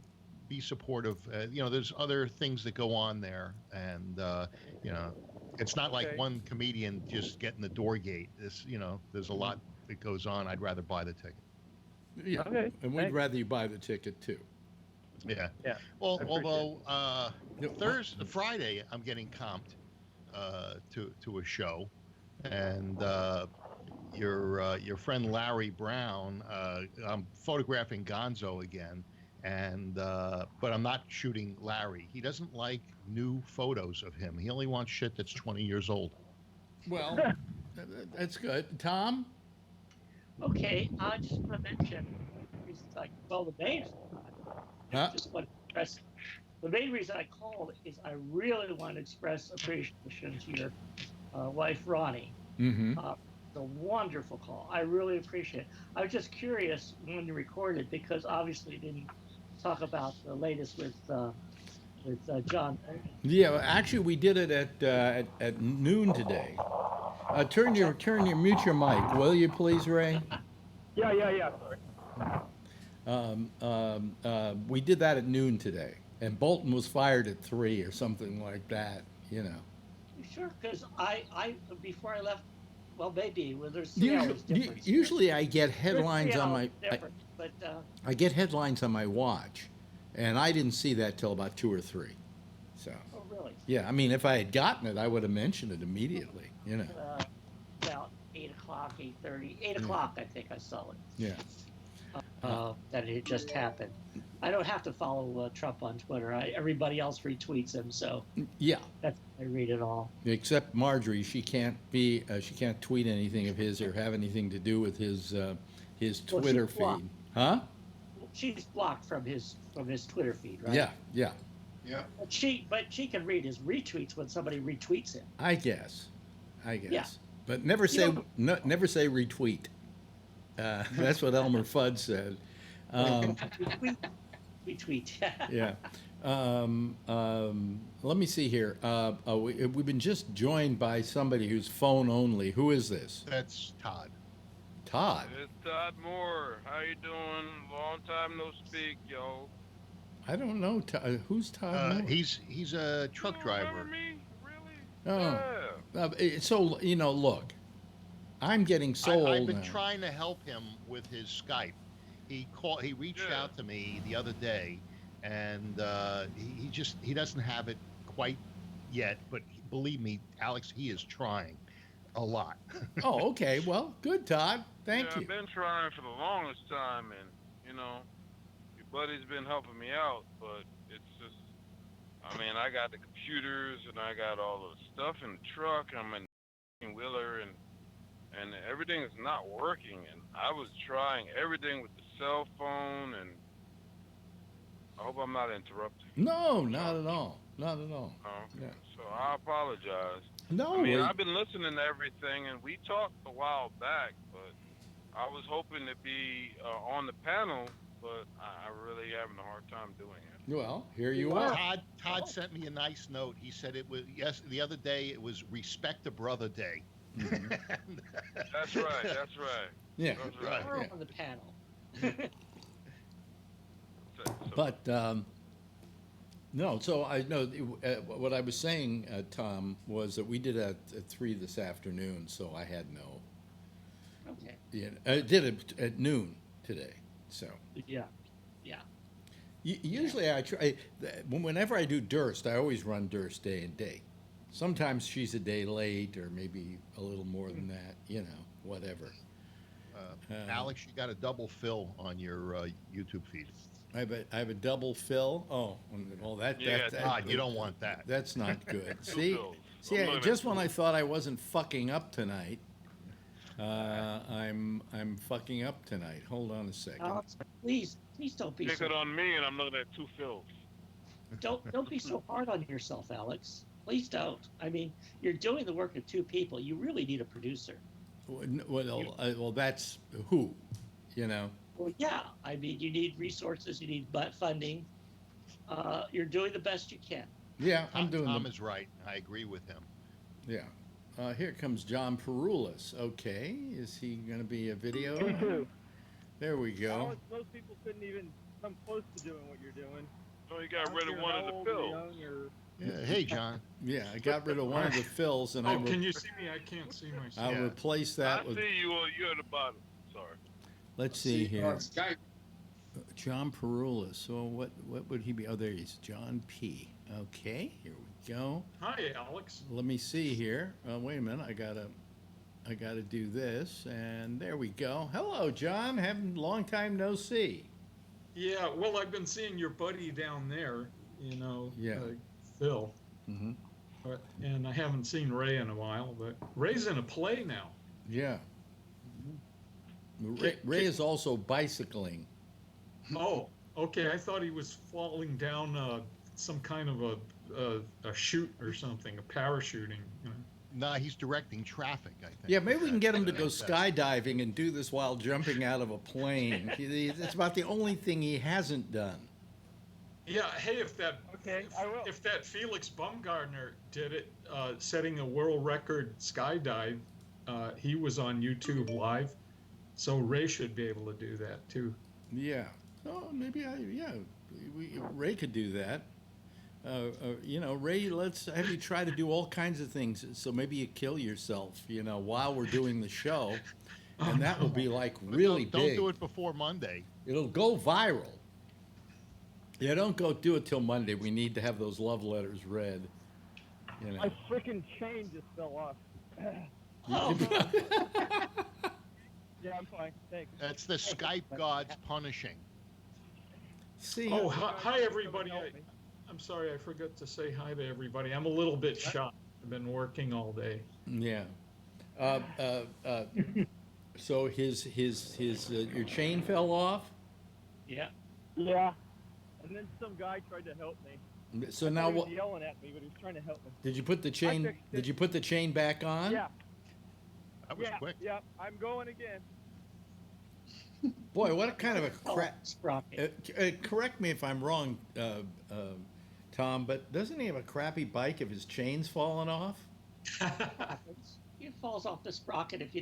Speaker 7: be supportive. There's other things that go on there, and it's not like one comedian just getting the door gate. There's a lot that goes on. I'd rather buy the ticket.
Speaker 2: Yeah.
Speaker 5: Okay,
Speaker 2: And we'd
Speaker 5: thanks.
Speaker 2: rather you buy the ticket too.
Speaker 7: Yeah.
Speaker 5: Yeah.
Speaker 7: Well,
Speaker 5: I appreciate
Speaker 7: although Friday, I'm getting comped to a show, and your friend Larry Brown, I'm photographing Gonzo again, and but I'm not shooting Larry. He doesn't like new photos of him. He only wants shit that's 20 years old.
Speaker 2: Well, that's good. Tom?
Speaker 6: Okay, I just want to mention, it's like, well, the main,
Speaker 2: Huh?
Speaker 6: just want to express, the main reason I called is I really want to express appreciation to your wife, Ronnie.
Speaker 2: Mm-hmm.
Speaker 6: It's a wonderful call. I really appreciate it. I was just curious when you recorded, because obviously you didn't talk about the latest with John.
Speaker 2: Yeah, well, actually, we did it at noon today. Turn your mute your mic, will you, please, Ray?
Speaker 5: Yeah. Sorry.
Speaker 2: We did that at noon today, and Bolton was fired at 3 or something like that. You know.
Speaker 6: Sure, because I before I left, well, maybe well, there's 3 hours difference.
Speaker 2: Usually, I get headlines
Speaker 6: There's 3
Speaker 2: on
Speaker 6: hours
Speaker 2: my.
Speaker 6: difference, but
Speaker 2: I get headlines on my watch, and I didn't see that till about 2 or 3. So.
Speaker 6: oh really?
Speaker 2: Yeah, I mean, if I had gotten it, I would have mentioned it immediately. You know.
Speaker 6: About 8 o'clock, 8:30, 8 o'clock. I think I saw it.
Speaker 2: Yeah.
Speaker 6: That it just happened. I don't have to follow Trump on Twitter. Everybody else retweets him, so
Speaker 2: Yeah.
Speaker 6: that's I read it all.
Speaker 2: Except Marjorie, she can't tweet anything of his or have anything to do with his
Speaker 6: Well,
Speaker 2: Twitter
Speaker 6: she's blocked.
Speaker 2: feed. Huh?
Speaker 6: She's blocked from his Twitter feed, right?
Speaker 2: Yeah.
Speaker 6: But she can read his retweets when somebody retweets him.
Speaker 2: I guess.
Speaker 6: Yeah.
Speaker 2: But never say
Speaker 6: know-
Speaker 2: never say retweet. That's what Elmer Fudd said.
Speaker 6: Retweet.
Speaker 2: Yeah. Let me see here. We've been just joined by somebody who's phone only. Who is this?
Speaker 7: That's Todd.
Speaker 2: Todd.
Speaker 4: It's Todd Moore. How you doing? Long time no speak, yo.
Speaker 2: I don't know. Who's Todd Moore?
Speaker 7: He's a truck
Speaker 4: You
Speaker 7: driver.
Speaker 4: remember me? Really?
Speaker 2: Oh.
Speaker 4: Yeah.
Speaker 2: So, look, I'm getting so old
Speaker 7: I've been
Speaker 2: now.
Speaker 7: trying to help him with his Skype. He reached
Speaker 4: Yeah.
Speaker 7: out to me the other day, and he doesn't have it quite yet. But believe me, Alex, he is trying a lot.
Speaker 2: Oh, okay. Well, good, Todd. Thank
Speaker 4: Yeah,
Speaker 2: you.
Speaker 4: I've been trying for the longest time, and your buddy's been helping me out, but it's just, I mean, I got the computers and I got all the stuff in the truck. I'm in Wheeler, and everything is not working. And I was trying everything with the cell phone, and I hope I'm not interrupting.
Speaker 2: No, not at all. Not at all.
Speaker 4: Oh, okay.
Speaker 2: Yeah.
Speaker 4: So I apologize.
Speaker 2: No,
Speaker 4: I mean,
Speaker 2: wait.
Speaker 4: I've been listening to everything, and we talked a while back, but I was hoping to be on the panel, but I really having a hard time doing it.
Speaker 2: Well, here you are.
Speaker 7: Todd sent me a nice note. He said it was the other day. It was Respect a Brother Day.
Speaker 2: Mhm.
Speaker 4: That's right. That's right.
Speaker 2: Yeah.
Speaker 4: That's
Speaker 7: Right.
Speaker 4: right.
Speaker 6: We're
Speaker 2: Yeah.
Speaker 6: on the panel.
Speaker 4: So,
Speaker 2: But no. So I know what I was saying, Tom, was that we did it at 3 this afternoon. So I had no.
Speaker 6: Okay.
Speaker 2: Yeah, I did it at noon today. So
Speaker 6: Yeah.
Speaker 2: usually I try. Whenever I do Durst, I always run Durst day and date. Sometimes she's a day late, or maybe a little more than that. Whatever.
Speaker 7: Alex, you got a double fill on your YouTube feed.
Speaker 2: I have a double fill. Oh, well,
Speaker 4: Yeah,
Speaker 7: Todd, you don't want that.
Speaker 2: that's not good.
Speaker 4: Two
Speaker 2: See,
Speaker 4: fills.
Speaker 2: see,
Speaker 4: I'm looking
Speaker 2: just
Speaker 4: at
Speaker 2: when
Speaker 4: two.
Speaker 2: I thought I wasn't fucking up tonight, I'm fucking up tonight. Hold on a second.
Speaker 6: Alex, please don't be
Speaker 4: Pick it on me, and I'm looking at 2 fills.
Speaker 6: don't be so hard on yourself, Alex. Please don't. I mean, you're doing the work of 2 people. You really need a producer.
Speaker 2: Well, that's who,
Speaker 6: Well, yeah. I mean, you need resources. You need funding. You're doing the best you can.
Speaker 2: Yeah, I'm doing.
Speaker 7: Tom is right. I agree with him.
Speaker 2: Yeah. Here comes John Peroulis. Okay, is he going to be a video?
Speaker 5: Me too.
Speaker 2: There we go.
Speaker 5: Alex, most people couldn't even come close to doing what you're doing.
Speaker 4: So you got rid of one of the fills.
Speaker 7: Yeah, hey, John.
Speaker 2: Yeah, I got rid of one of the fills, and
Speaker 8: Oh, can you see me? I can't see myself.
Speaker 2: I'll
Speaker 7: Yeah.
Speaker 2: replace
Speaker 4: I
Speaker 2: that with.
Speaker 4: see you. You're at the bottom. Sorry.
Speaker 2: Let's see here.
Speaker 8: On Skype.
Speaker 2: John Perula. So what would he be? Oh, there he is. John P. Okay, here we go.
Speaker 9: Hi, Alex.
Speaker 2: Let me see here. Wait a minute. I gotta do this, and there we go. Hello, John. Long time no see.
Speaker 9: Yeah, well, I've been seeing your buddy down there,
Speaker 2: Yeah.
Speaker 9: Phil.
Speaker 2: Mm-hmm.
Speaker 9: And I haven't seen Ray in a while, but Ray's in a play now.
Speaker 2: Yeah. Ray is also bicycling.
Speaker 9: Oh, okay. I thought he was falling down some kind of a chute or something, a parachuting.
Speaker 7: No, he's directing traffic, I think.
Speaker 2: Yeah, maybe we can get him to go skydiving and do this while jumping out of a plane. It's about the only thing he hasn't done.
Speaker 9: Yeah, hey, if that
Speaker 5: I will.
Speaker 9: if that Felix Baumgartner did it, setting a world record skydive, he was on YouTube Live, so Ray should be able to do that too.
Speaker 2: Yeah. Oh, maybe Ray could do that. Ray, let's have you try to do all kinds of things. So maybe you kill yourself, while we're doing the show, and that will be like really big.
Speaker 7: Don't do it before Monday.
Speaker 2: It'll go viral. Yeah, don't go do it till Monday. We need to have those love letters read.
Speaker 5: My freaking chain just fell off. Yeah, I'm fine. Thanks.
Speaker 7: That's the Skype gods punishing.
Speaker 2: See.
Speaker 9: Oh, hi everybody. I'm sorry, I forgot to say hi to everybody. I'm a little bit shocked. I've been working all day.
Speaker 2: Yeah. So his your chain fell off.
Speaker 6: Yeah.
Speaker 5: Yeah. And then some guy tried to help me.
Speaker 2: So
Speaker 5: I
Speaker 2: now
Speaker 5: thought he
Speaker 2: what?
Speaker 5: was yelling at me, but he was trying to help me.
Speaker 2: Did you put the chain?
Speaker 5: fixed it.
Speaker 2: Did you put the chain back on?
Speaker 5: Yeah.
Speaker 7: That was quick.
Speaker 5: Yeah. I'm going again.
Speaker 2: Boy, what kind of a crap!
Speaker 6: Sprocket.
Speaker 2: Correct me if I'm wrong, Tom, but doesn't he have a crappy bike if his chain's falling off?
Speaker 6: It falls off the sprocket if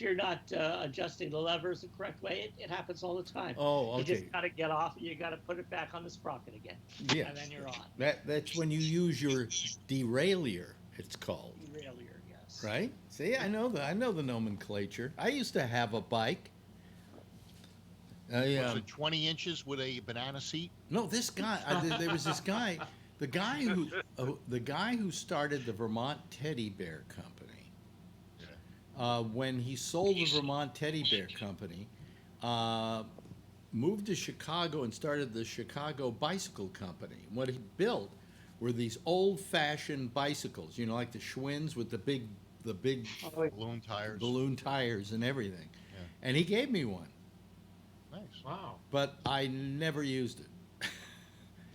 Speaker 6: you're not adjusting the levers the correct way. It happens all the time.
Speaker 2: Oh, okay.
Speaker 6: You just got to get off. You got to put it back on the sprocket again.
Speaker 2: Yes.
Speaker 6: And then you're on.
Speaker 2: That's when you use your derailleur. It's called.
Speaker 6: Derailleur, yes.
Speaker 2: Right? See, I know the nomenclature. I used to have a bike.
Speaker 7: Was it 20 inches with a banana seat?
Speaker 2: No, this guy. There was this guy. The guy who started the Vermont Teddy Bear Company. When he sold the Vermont Teddy Bear Company, moved to Chicago and started the Chicago Bicycle Company. What he built were these old-fashioned bicycles, like the Schwinn's with the big
Speaker 7: balloon tires
Speaker 2: and everything.
Speaker 7: Yeah.
Speaker 2: And he gave me one.
Speaker 7: Nice.
Speaker 9: Wow.
Speaker 2: But I never used it.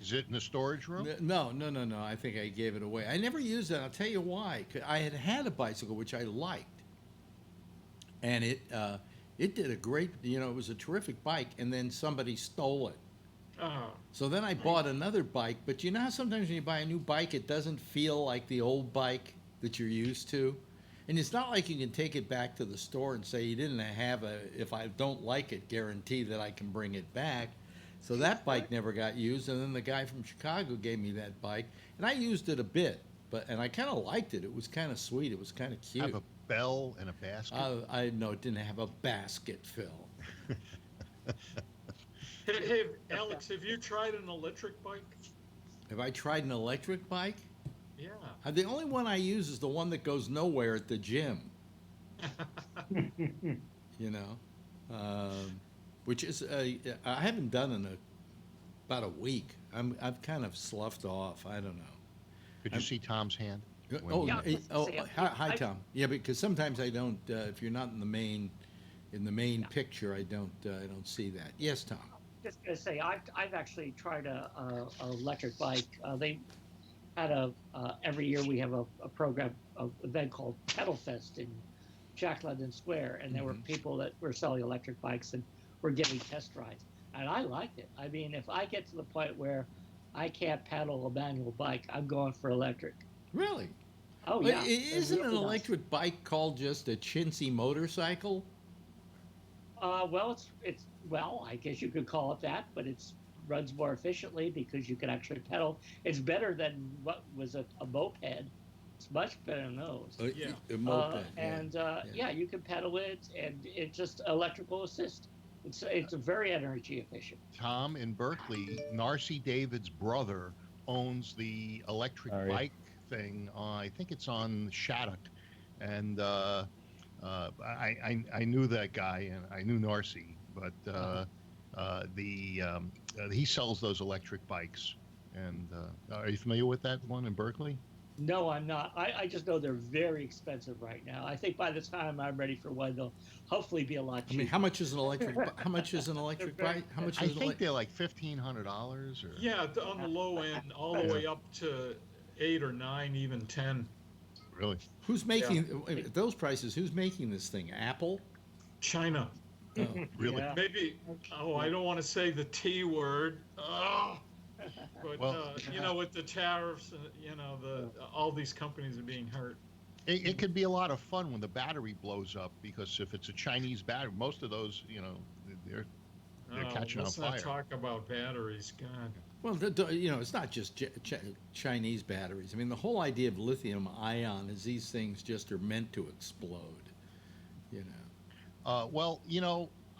Speaker 7: Is it in the storage room?
Speaker 2: No. I think I gave it away. I never used it. I'll tell you why. I had a bicycle which I liked, and it did a great. It was a terrific bike, and then somebody stole it. So then I bought another bike. But you know how sometimes when you buy a new bike, it doesn't feel like the old bike that you're used to. And it's not like you can take it back to the store and say you didn't have if I don't like it, guarantee that I can bring it back. So that bike never got used, and then the guy from Chicago gave me that bike, and I used it a bit, and I kind of liked it. It was kind of sweet. It was kind of cute.
Speaker 7: Have a bell and a basket?
Speaker 2: No, it didn't have a basket, Phil.
Speaker 9: Hey, Alex, have you tried an electric bike?
Speaker 2: Have I tried an electric bike?
Speaker 9: Yeah.
Speaker 2: The only one I use is the one that goes nowhere at the gym. Which is I haven't done in about a week. I've kind of sloughed off. I don't know.
Speaker 7: Could you see Tom's hand?
Speaker 2: Hi, Tom. Yeah, because sometimes I don't. If you're not in the main picture, I don't see that. Yes, Tom.
Speaker 6: Just gonna say, I've actually tried a electric bike. They had every year we have a program, an event called Pedal Fest in Jack London Square, and there were people that were selling electric bikes and were giving test rides, and I liked it. I mean, if I get to the point where I can't pedal a manual bike, I'm going for electric.
Speaker 2: Really?
Speaker 6: Oh yeah.
Speaker 2: Isn't an electric bike called just a chintzy motorcycle?
Speaker 6: Well, I guess you could call it that, but it's runs more efficiently because you can actually pedal. It's better than what was a moped. It's much better than those.
Speaker 9: Yeah.
Speaker 2: A moped,
Speaker 6: Yeah, you can pedal it, and it's just electrical assist. It's very energy efficient.
Speaker 7: Tom, in Berkeley, Narcy David's brother owns the electric bike thing. I think it's on Shattuck, and I knew that guy, and I knew Narcy, but he sells those electric bikes. And are you familiar with that one in Berkeley?
Speaker 6: No, I'm not. I just know they're very expensive right now. I think by the time I'm ready for one, they'll hopefully be a lot cheaper.
Speaker 2: I mean, how much is an electric? How much is an electric bike? How much?
Speaker 7: I think they're like $1,500 or.
Speaker 9: Yeah, on the low end, all the way up to 8 or 9, even 10.
Speaker 7: Really?
Speaker 2: Who's making those prices? Who's making this thing? Apple?
Speaker 9: China.
Speaker 2: Oh,
Speaker 7: really?
Speaker 6: Yeah.
Speaker 9: Maybe. Oh, I don't want to say the T word. Oh. But
Speaker 7: Well,
Speaker 9: with the tariffs, all these companies are being hurt.
Speaker 7: It could be a lot of fun when the battery blows up, because if it's a Chinese battery, most of those, they're catching on fire.
Speaker 9: Let's not talk about batteries, God.
Speaker 2: Well, it's not just Chinese batteries. I mean, the whole idea of lithium ion is these things just are meant to explode.
Speaker 7: Well,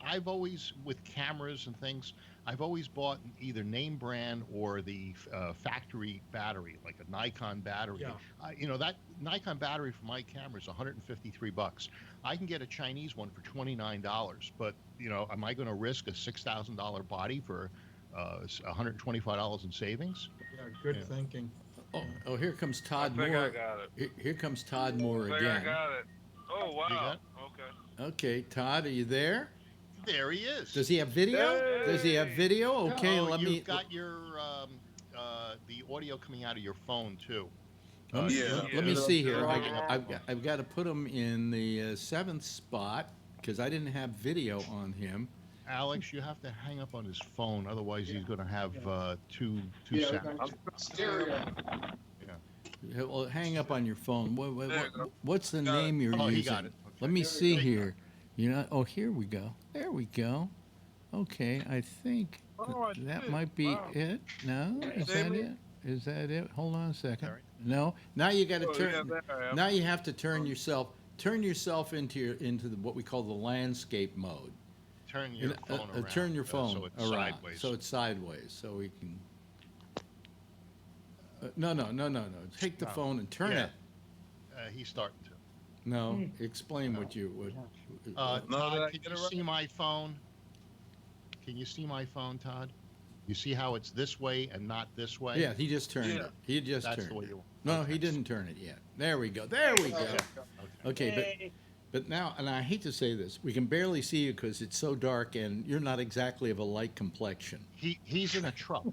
Speaker 7: I've always, with cameras and things, I've always bought either name brand or the factory battery, like a Nikon battery.
Speaker 9: Yeah.
Speaker 7: That Nikon battery for my camera is $153. I can get a Chinese one for $29, but am I going to risk a $6,000 body for $125 in savings?
Speaker 9: Yeah, good thinking.
Speaker 2: Oh, here comes Todd
Speaker 4: I think
Speaker 2: Moore.
Speaker 4: I got it.
Speaker 2: Here comes Todd Moore
Speaker 4: I think
Speaker 2: again.
Speaker 4: I got it. Oh, wow. Okay.
Speaker 2: Okay, Todd, are you there?
Speaker 7: There he is.
Speaker 2: Does he have video?
Speaker 4: Hey!
Speaker 2: Does he have video? Okay,
Speaker 7: You've got your the audio coming out of your phone too.
Speaker 2: Let me see here.
Speaker 4: Yeah.
Speaker 2: I've got to put him in the 7th spot because I didn't have video on him.
Speaker 7: Alex, you have to hang up on his phone, otherwise he's going to have two sounds.
Speaker 8: Stereo.
Speaker 2: Yeah, well, hang up on your phone. What's the name you're using?
Speaker 7: He got it. Okay.
Speaker 2: Let me see here. Oh, here we go. There we go. Okay, I think that might be it. No, is that it? Is that it? Hold on a second.
Speaker 7: Sorry.
Speaker 2: No. Now you got to turn.
Speaker 4: Yeah,
Speaker 2: Now you have to turn yourself into what we call the landscape mode.
Speaker 7: Turn your phone around.
Speaker 2: Turn your phone
Speaker 7: so it's
Speaker 2: around.
Speaker 7: sideways.
Speaker 2: So it's sideways, so we can. No. Take the phone and turn it.
Speaker 7: He's starting to.
Speaker 2: No, explain what you would.
Speaker 7: Todd, can you see my phone? Can you see my phone, Todd? You see how it's this way and not this way?
Speaker 2: Yeah, he just turned it. He just
Speaker 7: That's
Speaker 2: turned
Speaker 7: the way
Speaker 2: it.
Speaker 7: you.
Speaker 2: No,
Speaker 7: Okay.
Speaker 2: he didn't turn it yet. There we go. Okay, but now, and I hate to say this, we can barely see you because it's so dark, and you're not exactly of a light complexion.
Speaker 7: He's in a truck.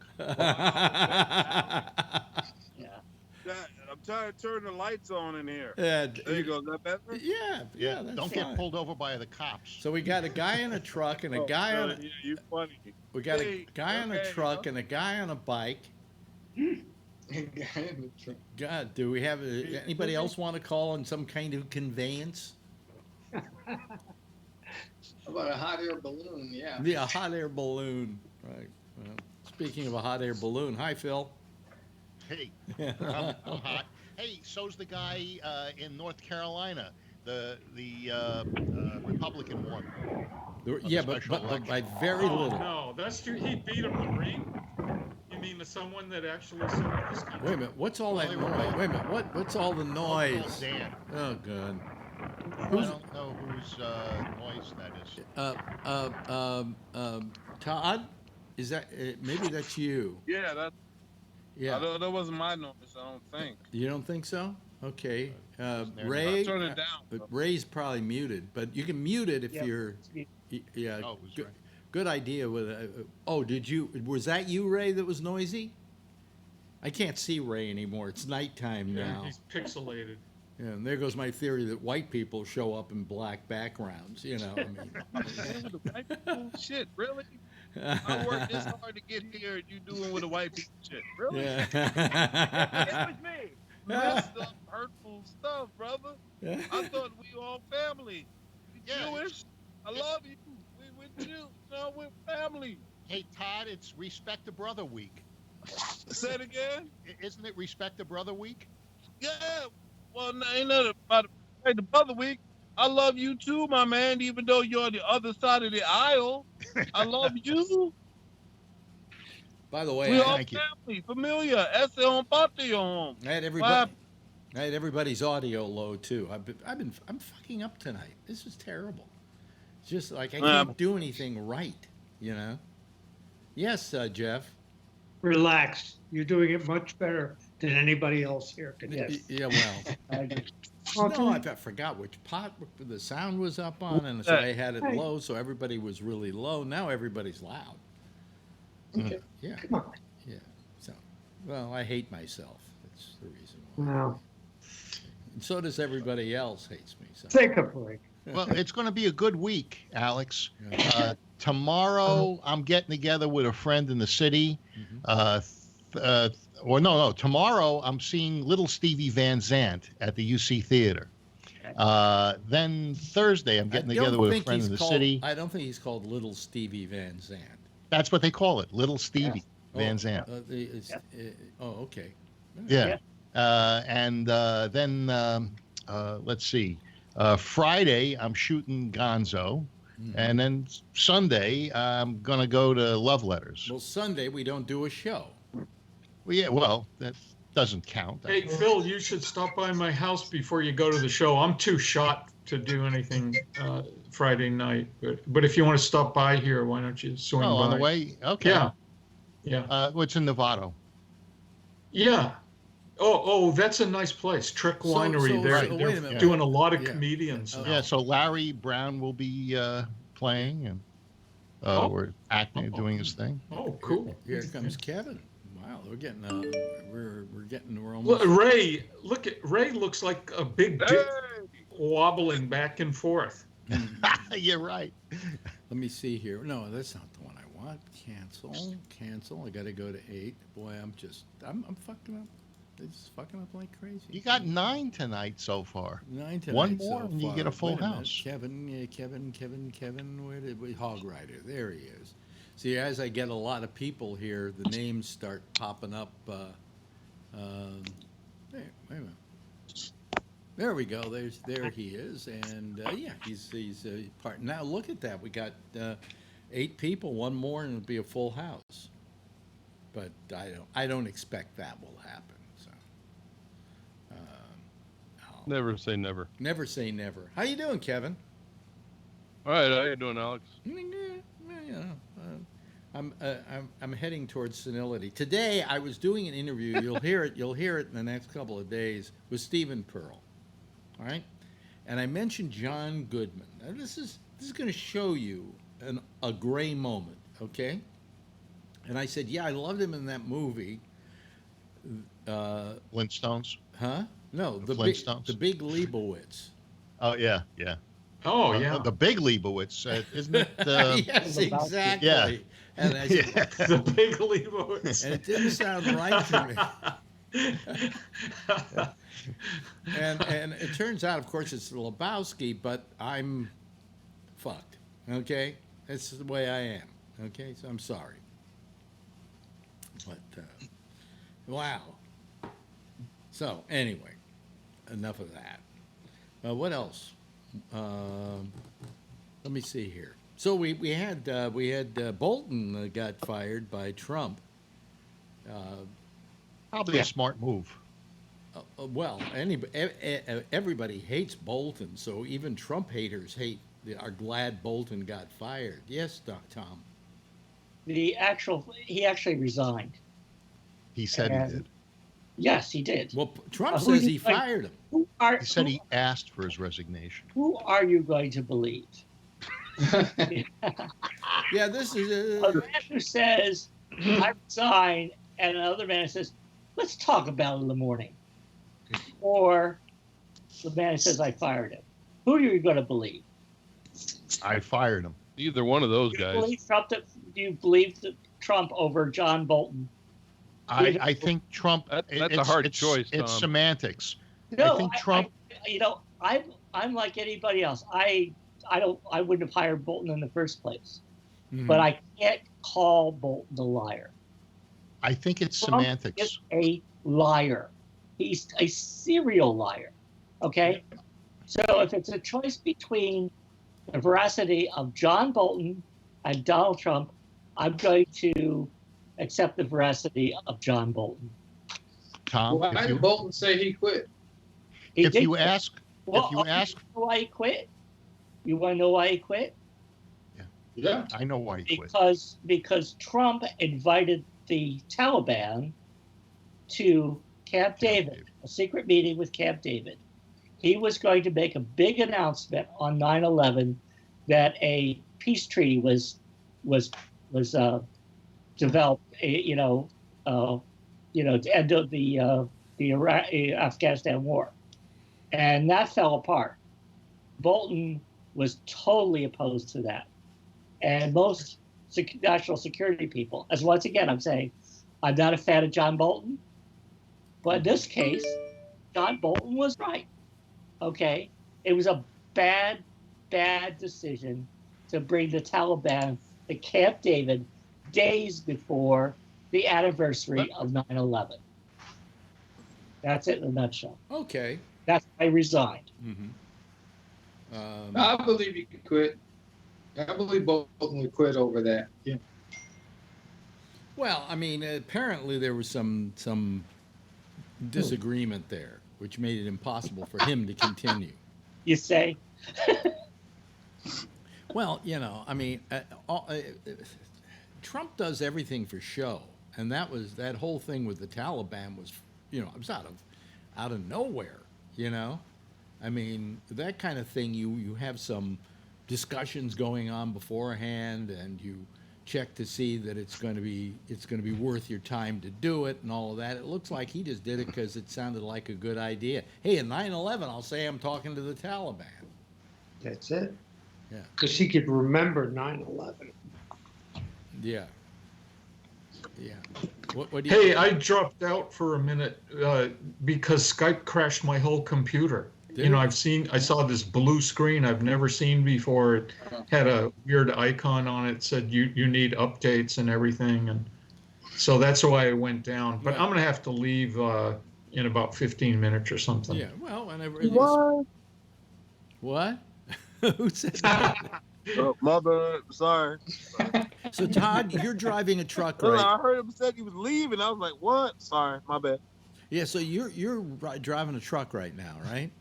Speaker 8: I'm trying to turn the lights on in here.
Speaker 2: Yeah,
Speaker 8: There you go. Is that better?
Speaker 2: Yeah, that's
Speaker 7: Don't
Speaker 2: fine.
Speaker 7: get pulled over by the cops.
Speaker 2: So we got a guy in a truck and a guy on.
Speaker 8: Yeah, you funny.
Speaker 2: We got a
Speaker 8: Hey,
Speaker 2: guy on a
Speaker 8: okay,
Speaker 2: truck and a guy on a bike. God, do we have anybody else want to call on some kind of conveyance?
Speaker 10: How about a hot air balloon? Yeah.
Speaker 2: Yeah, a hot air balloon. Right. Well, speaking of a hot air balloon, hi Phil.
Speaker 7: Hey, I'm hot. Hey, so's the guy in North Carolina, the Republican one.
Speaker 2: Yeah, but by very little.
Speaker 9: No, that's true. He beat a Marine. You mean someone that actually served this country?
Speaker 2: Wait a minute, what's all that noise? Wait a minute, what's all the noise?
Speaker 7: Dan.
Speaker 2: Oh God.
Speaker 7: I don't know whose noise that is.
Speaker 2: Todd, is that maybe that's you?
Speaker 8: Yeah, that.
Speaker 2: Yeah.
Speaker 8: That wasn't my noise. I don't think.
Speaker 2: You don't think so? Okay.
Speaker 7: There
Speaker 2: Ray.
Speaker 8: I'll turn it down.
Speaker 2: Ray's probably muted, but you can mute it if you're. Yeah.
Speaker 7: Oh, it was
Speaker 2: good,
Speaker 7: right.
Speaker 2: good idea. Did you? Was that you, Ray? That was noisy. I can't see Ray anymore. It's nighttime now.
Speaker 9: He's pixelated.
Speaker 2: Yeah, and there goes my theory that white people show up in black backgrounds. I mean.
Speaker 8: Shit, really? I worked this hard to get here, and you doing with the white people shit. Really?
Speaker 2: Yeah.
Speaker 8: It was me. Messed up, hurtful stuff, brother. I thought we all family. You Jewish? I love you. We with you. No, we're family.
Speaker 7: Hey, Todd, it's Respect a Brother Week.
Speaker 8: Say it again?
Speaker 7: Isn't it Respect a Brother Week?
Speaker 8: Yeah. Well, ain't nothing about it. Hey, the other week, I love you too, my man. Even though you're on the other side of the aisle, I love you.
Speaker 2: By the way,
Speaker 8: We all
Speaker 7: Thank you.
Speaker 8: family, familia. Ese un patio.
Speaker 2: I had
Speaker 8: What happened?
Speaker 2: everybody's audio low too. I'm fucking up tonight. This is terrible. It's just like I can't do anything right, you know. Yes, Jeff.
Speaker 6: Relax. You're doing it much better than anybody else here can. Yes.
Speaker 2: Yeah, well. No, I forgot which pot the sound was up on, and so I had it low, so everybody was really low. Now everybody's loud.
Speaker 6: Okay.
Speaker 2: Yeah.
Speaker 6: Come on.
Speaker 2: Yeah. So, well, I hate myself. That's the reason why.
Speaker 6: Wow.
Speaker 2: And so does everybody else hates me. So.
Speaker 6: Take a break.
Speaker 7: Well, it's going to be a good week, Alex. Tomorrow, I'm getting together with a friend in the city. Tomorrow, I'm seeing Little Stevie Van Zandt at the UC Theater. Then Thursday, I'm getting together with a friend in the city.
Speaker 2: I don't think he's called Little Stevie Van Zandt.
Speaker 7: That's what they call it, Little Stevie Van Zandt.
Speaker 2: Okay.
Speaker 7: Yeah. Then let's see. Friday, I'm shooting Gonzo. And then Sunday, I'm going to go to Love Letters.
Speaker 2: Well, Sunday, we don't do a show.
Speaker 7: Well, that doesn't count.
Speaker 9: Hey, Phil, you should stop by my house before you go to the show. I'm too shot to do anything Friday night. But if you want to stop by here, why don't you swing by?
Speaker 7: On the way? Okay.
Speaker 9: Yeah.
Speaker 7: What's in Novato?
Speaker 9: Yeah. Oh, that's a nice place. Trick Winery. They're doing a lot of comedians now.
Speaker 7: Yeah, so Larry Brown will be playing, and we're acting, doing his thing.
Speaker 9: Oh, cool.
Speaker 2: Here comes Kevin. Wow, we're getting we're almost.
Speaker 9: Look, Ray looks like a big dick wobbling back and forth.
Speaker 7: You're right.
Speaker 2: Let me see here. No, that's not the one I want. Cancel. I got to go to 8. Boy, I'm fucking up. It's fucking up like crazy.
Speaker 7: You got 9 tonight so far.
Speaker 2: 9 tonight.
Speaker 7: One more,
Speaker 2: so
Speaker 7: and you get a full house.
Speaker 2: Kevin. Where did we? Hog Rider. There he is. See, as I get a lot of people here, the names start popping up. Wait a minute. There we go. There he is, and he's part. Now look at that. We got 8 people. One more, and it'll be a full house. But I don't expect that will happen.
Speaker 11: Never say never.
Speaker 2: Never say never. How you doing, Kevin?
Speaker 11: All right, how you doing, Alex?
Speaker 2: I'm heading towards senility. Today I was doing an interview. You'll hear it in the next couple of days with Stephen Pearl. All right, and I mentioned John Goodman. Now this is going to show you a gray moment. Okay, and I said, yeah, I loved him in that movie.
Speaker 7: Flintstones.
Speaker 2: Huh? No, the Big Leibowitz.
Speaker 7: Oh yeah.
Speaker 9: Oh yeah.
Speaker 7: The Big Leibowitz, isn't it?
Speaker 2: Yes, exactly.
Speaker 7: Yeah.
Speaker 2: And I said,
Speaker 9: the Big Leibowitz.
Speaker 2: And it didn't sound right to me. and it turns out, of course, it's Lebowski, but I'm fucked. Okay, that's the way I am. Okay, so I'm sorry. But wow. So anyway, enough of that. What else? Let me see here. So we had Bolton got fired by Trump.
Speaker 7: Probably a smart move.
Speaker 2: Well, everybody hates Bolton, so even Trump haters are glad Bolton got fired. Yes, Tom.
Speaker 6: He actually resigned.
Speaker 7: He said he did.
Speaker 6: Yes, he did.
Speaker 2: Well, Trump says he fired him.
Speaker 7: He said he asked for his resignation.
Speaker 6: Who are you going to believe?
Speaker 2: Yeah, this is
Speaker 6: a man who says, I resign, and another man says, let's talk about it in the morning. Or the man who says, I fired him. Who are you going to believe?
Speaker 7: I fired him.
Speaker 11: Either one of those guys.
Speaker 6: Do you believe Trump over John Bolton?
Speaker 7: I think Trump.
Speaker 11: That's a hard choice.
Speaker 7: It's semantics.
Speaker 6: No,
Speaker 7: I think Trump.
Speaker 6: I'm like anybody else. I wouldn't have hired Bolton in the first place, but I can't call Bolton a liar.
Speaker 7: I think it's
Speaker 6: Trump
Speaker 7: semantics.
Speaker 6: Is a liar. He's a serial liar. Okay? So if it's a choice between the veracity of John Bolton and Donald Trump, I'm going to accept the veracity of John Bolton.
Speaker 7: Tom,
Speaker 10: Why did Bolton say he quit?
Speaker 7: if you ask,
Speaker 6: You know why he quit? You want to know why he quit?
Speaker 10: Yeah.
Speaker 7: I know why he quit.
Speaker 6: Because Trump invited the Taliban to Camp David, a secret meeting with Camp David. He was going to make a big announcement on 9/11 that a peace treaty was developed, to end the Afghanistan war, and that fell apart. Bolton was totally opposed to that, and most national security people, as once again I'm saying, I'm not a fan of John Bolton, but in this case, John Bolton was right. Okay, it was a bad decision to bring the Taliban to Camp David days before the anniversary of 9/11. That's it in a nutshell.
Speaker 2: Okay.
Speaker 6: That's why I resigned.
Speaker 2: Mm-hmm.
Speaker 10: I believe he could quit. I believe Bolton would quit over that. Yeah.
Speaker 2: Well, I mean, apparently there was some disagreement there, which made it impossible for him to continue.
Speaker 6: You say?
Speaker 2: Well, I mean, Trump does everything for show, and that whole thing with the Taliban was, it was out of nowhere. I mean, that kind of thing. You have some discussions going on beforehand, and you check to see that it's going to be worth your time to do it and all of that. It looks like he just did it because it sounded like a good idea. Hey, in 9/11, I'll say I'm talking to the Taliban.
Speaker 12: That's it.
Speaker 2: Yeah.
Speaker 12: Because he could remember 9/11.
Speaker 2: Yeah. Yeah. What do you
Speaker 9: I dropped out for a minute because Skype crashed my whole computer. I saw this blue screen I've never seen before. It had a weird icon on it, said you need updates and everything, and so that's why I went down. But I'm gonna have to leave in about 15 minutes or something.
Speaker 2: Yeah. Well, whenever.
Speaker 13: What?
Speaker 2: Who said that?
Speaker 13: Mother, sorry.
Speaker 2: So Todd, you're driving a truck, right?
Speaker 13: I heard him say he was leaving. I was like, "What?" Sorry, my bad.
Speaker 2: Yeah. So you're driving a truck right now, right?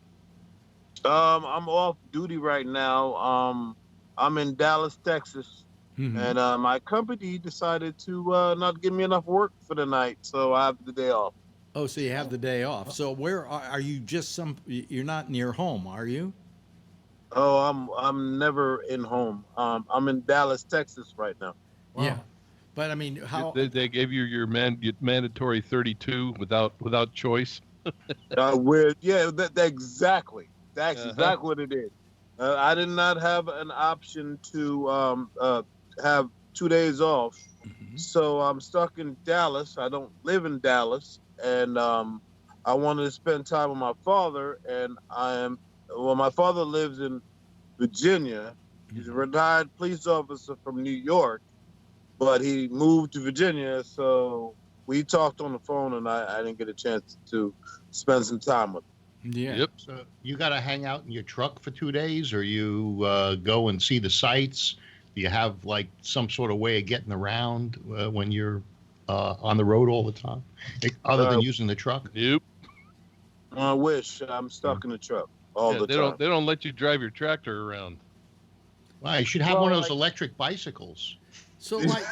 Speaker 13: I'm off duty right now. I'm in Dallas, Texas, and my company decided to not give me enough work for the night, so I have the day off.
Speaker 2: Oh, so you have the day off. So where are you? You're not near home, are you?
Speaker 13: Oh, I'm never in home. I'm in Dallas, Texas right now.
Speaker 2: Wow. Yeah, but I mean, how
Speaker 11: they gave you your mandatory 32 without choice?
Speaker 13: Exactly. That's exactly what it is. I did not have an option to have 2 days off, so I'm stuck in Dallas. I don't live in Dallas, and I wanted to spend time with my father, and my father lives in Virginia. He's a retired police officer from New York, but he moved to Virginia, so we talked on the phone, and I didn't get a chance to spend some time with him.
Speaker 2: Yeah.
Speaker 7: Yep. So you got to hang out in your truck for 2 days, or you go and see the sights? Do you have like some sort of way of getting around when you're on the road all the time, other than using the truck?
Speaker 11: Yep.
Speaker 13: I wish. I'm stuck in the truck all the time.
Speaker 11: They don't let you drive your tractor around.
Speaker 7: Well, you should have one of those electric bicycles.
Speaker 2: So like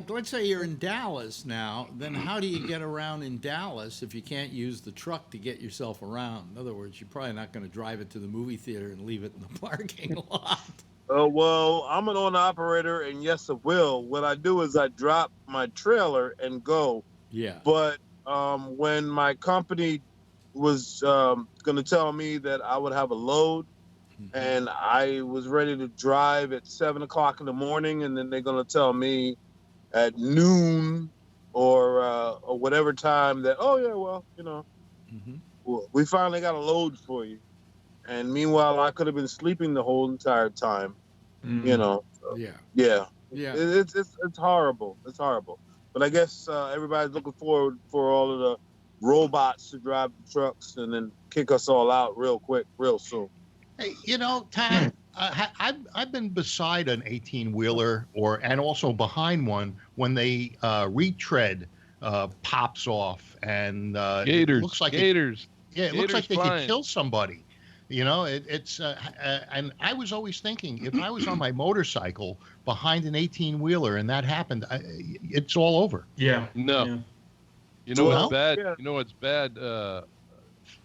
Speaker 2: let's say you're in Dallas now, then how do you get around in Dallas if you can't use the truck to get yourself around? In other words, you're probably not going to drive it to the movie theater and leave it in the parking lot.
Speaker 13: Well, I'm an owner operator, and yes, I will. What I do is I drop my trailer and go.
Speaker 2: Yeah.
Speaker 13: But when my company was going to tell me that I would have a load, and I was ready to drive at 7 o'clock in the morning, and then they're going to tell me at noon or whatever time that, we finally got a load for you. And meanwhile, I could have been sleeping the whole entire time, So, yeah. It's horrible. It's horrible. But I guess everybody's looking forward for all of the robots to drive the trucks and then kick us all out real quick, real soon.
Speaker 7: Hey, Tom, I've been beside an 18-wheeler and also behind one when they retread pops off and
Speaker 11: Gators.
Speaker 7: it looks like
Speaker 11: Gators.
Speaker 7: it looks like they
Speaker 11: flying.
Speaker 7: could kill somebody. It's and I was always thinking, if I was on my motorcycle behind an 18-wheeler and that happened, it's all over.
Speaker 9: Yeah.
Speaker 11: No.
Speaker 9: Yeah.
Speaker 11: You know
Speaker 7: Well,
Speaker 11: what's bad?
Speaker 13: yeah.
Speaker 11: You know what's bad,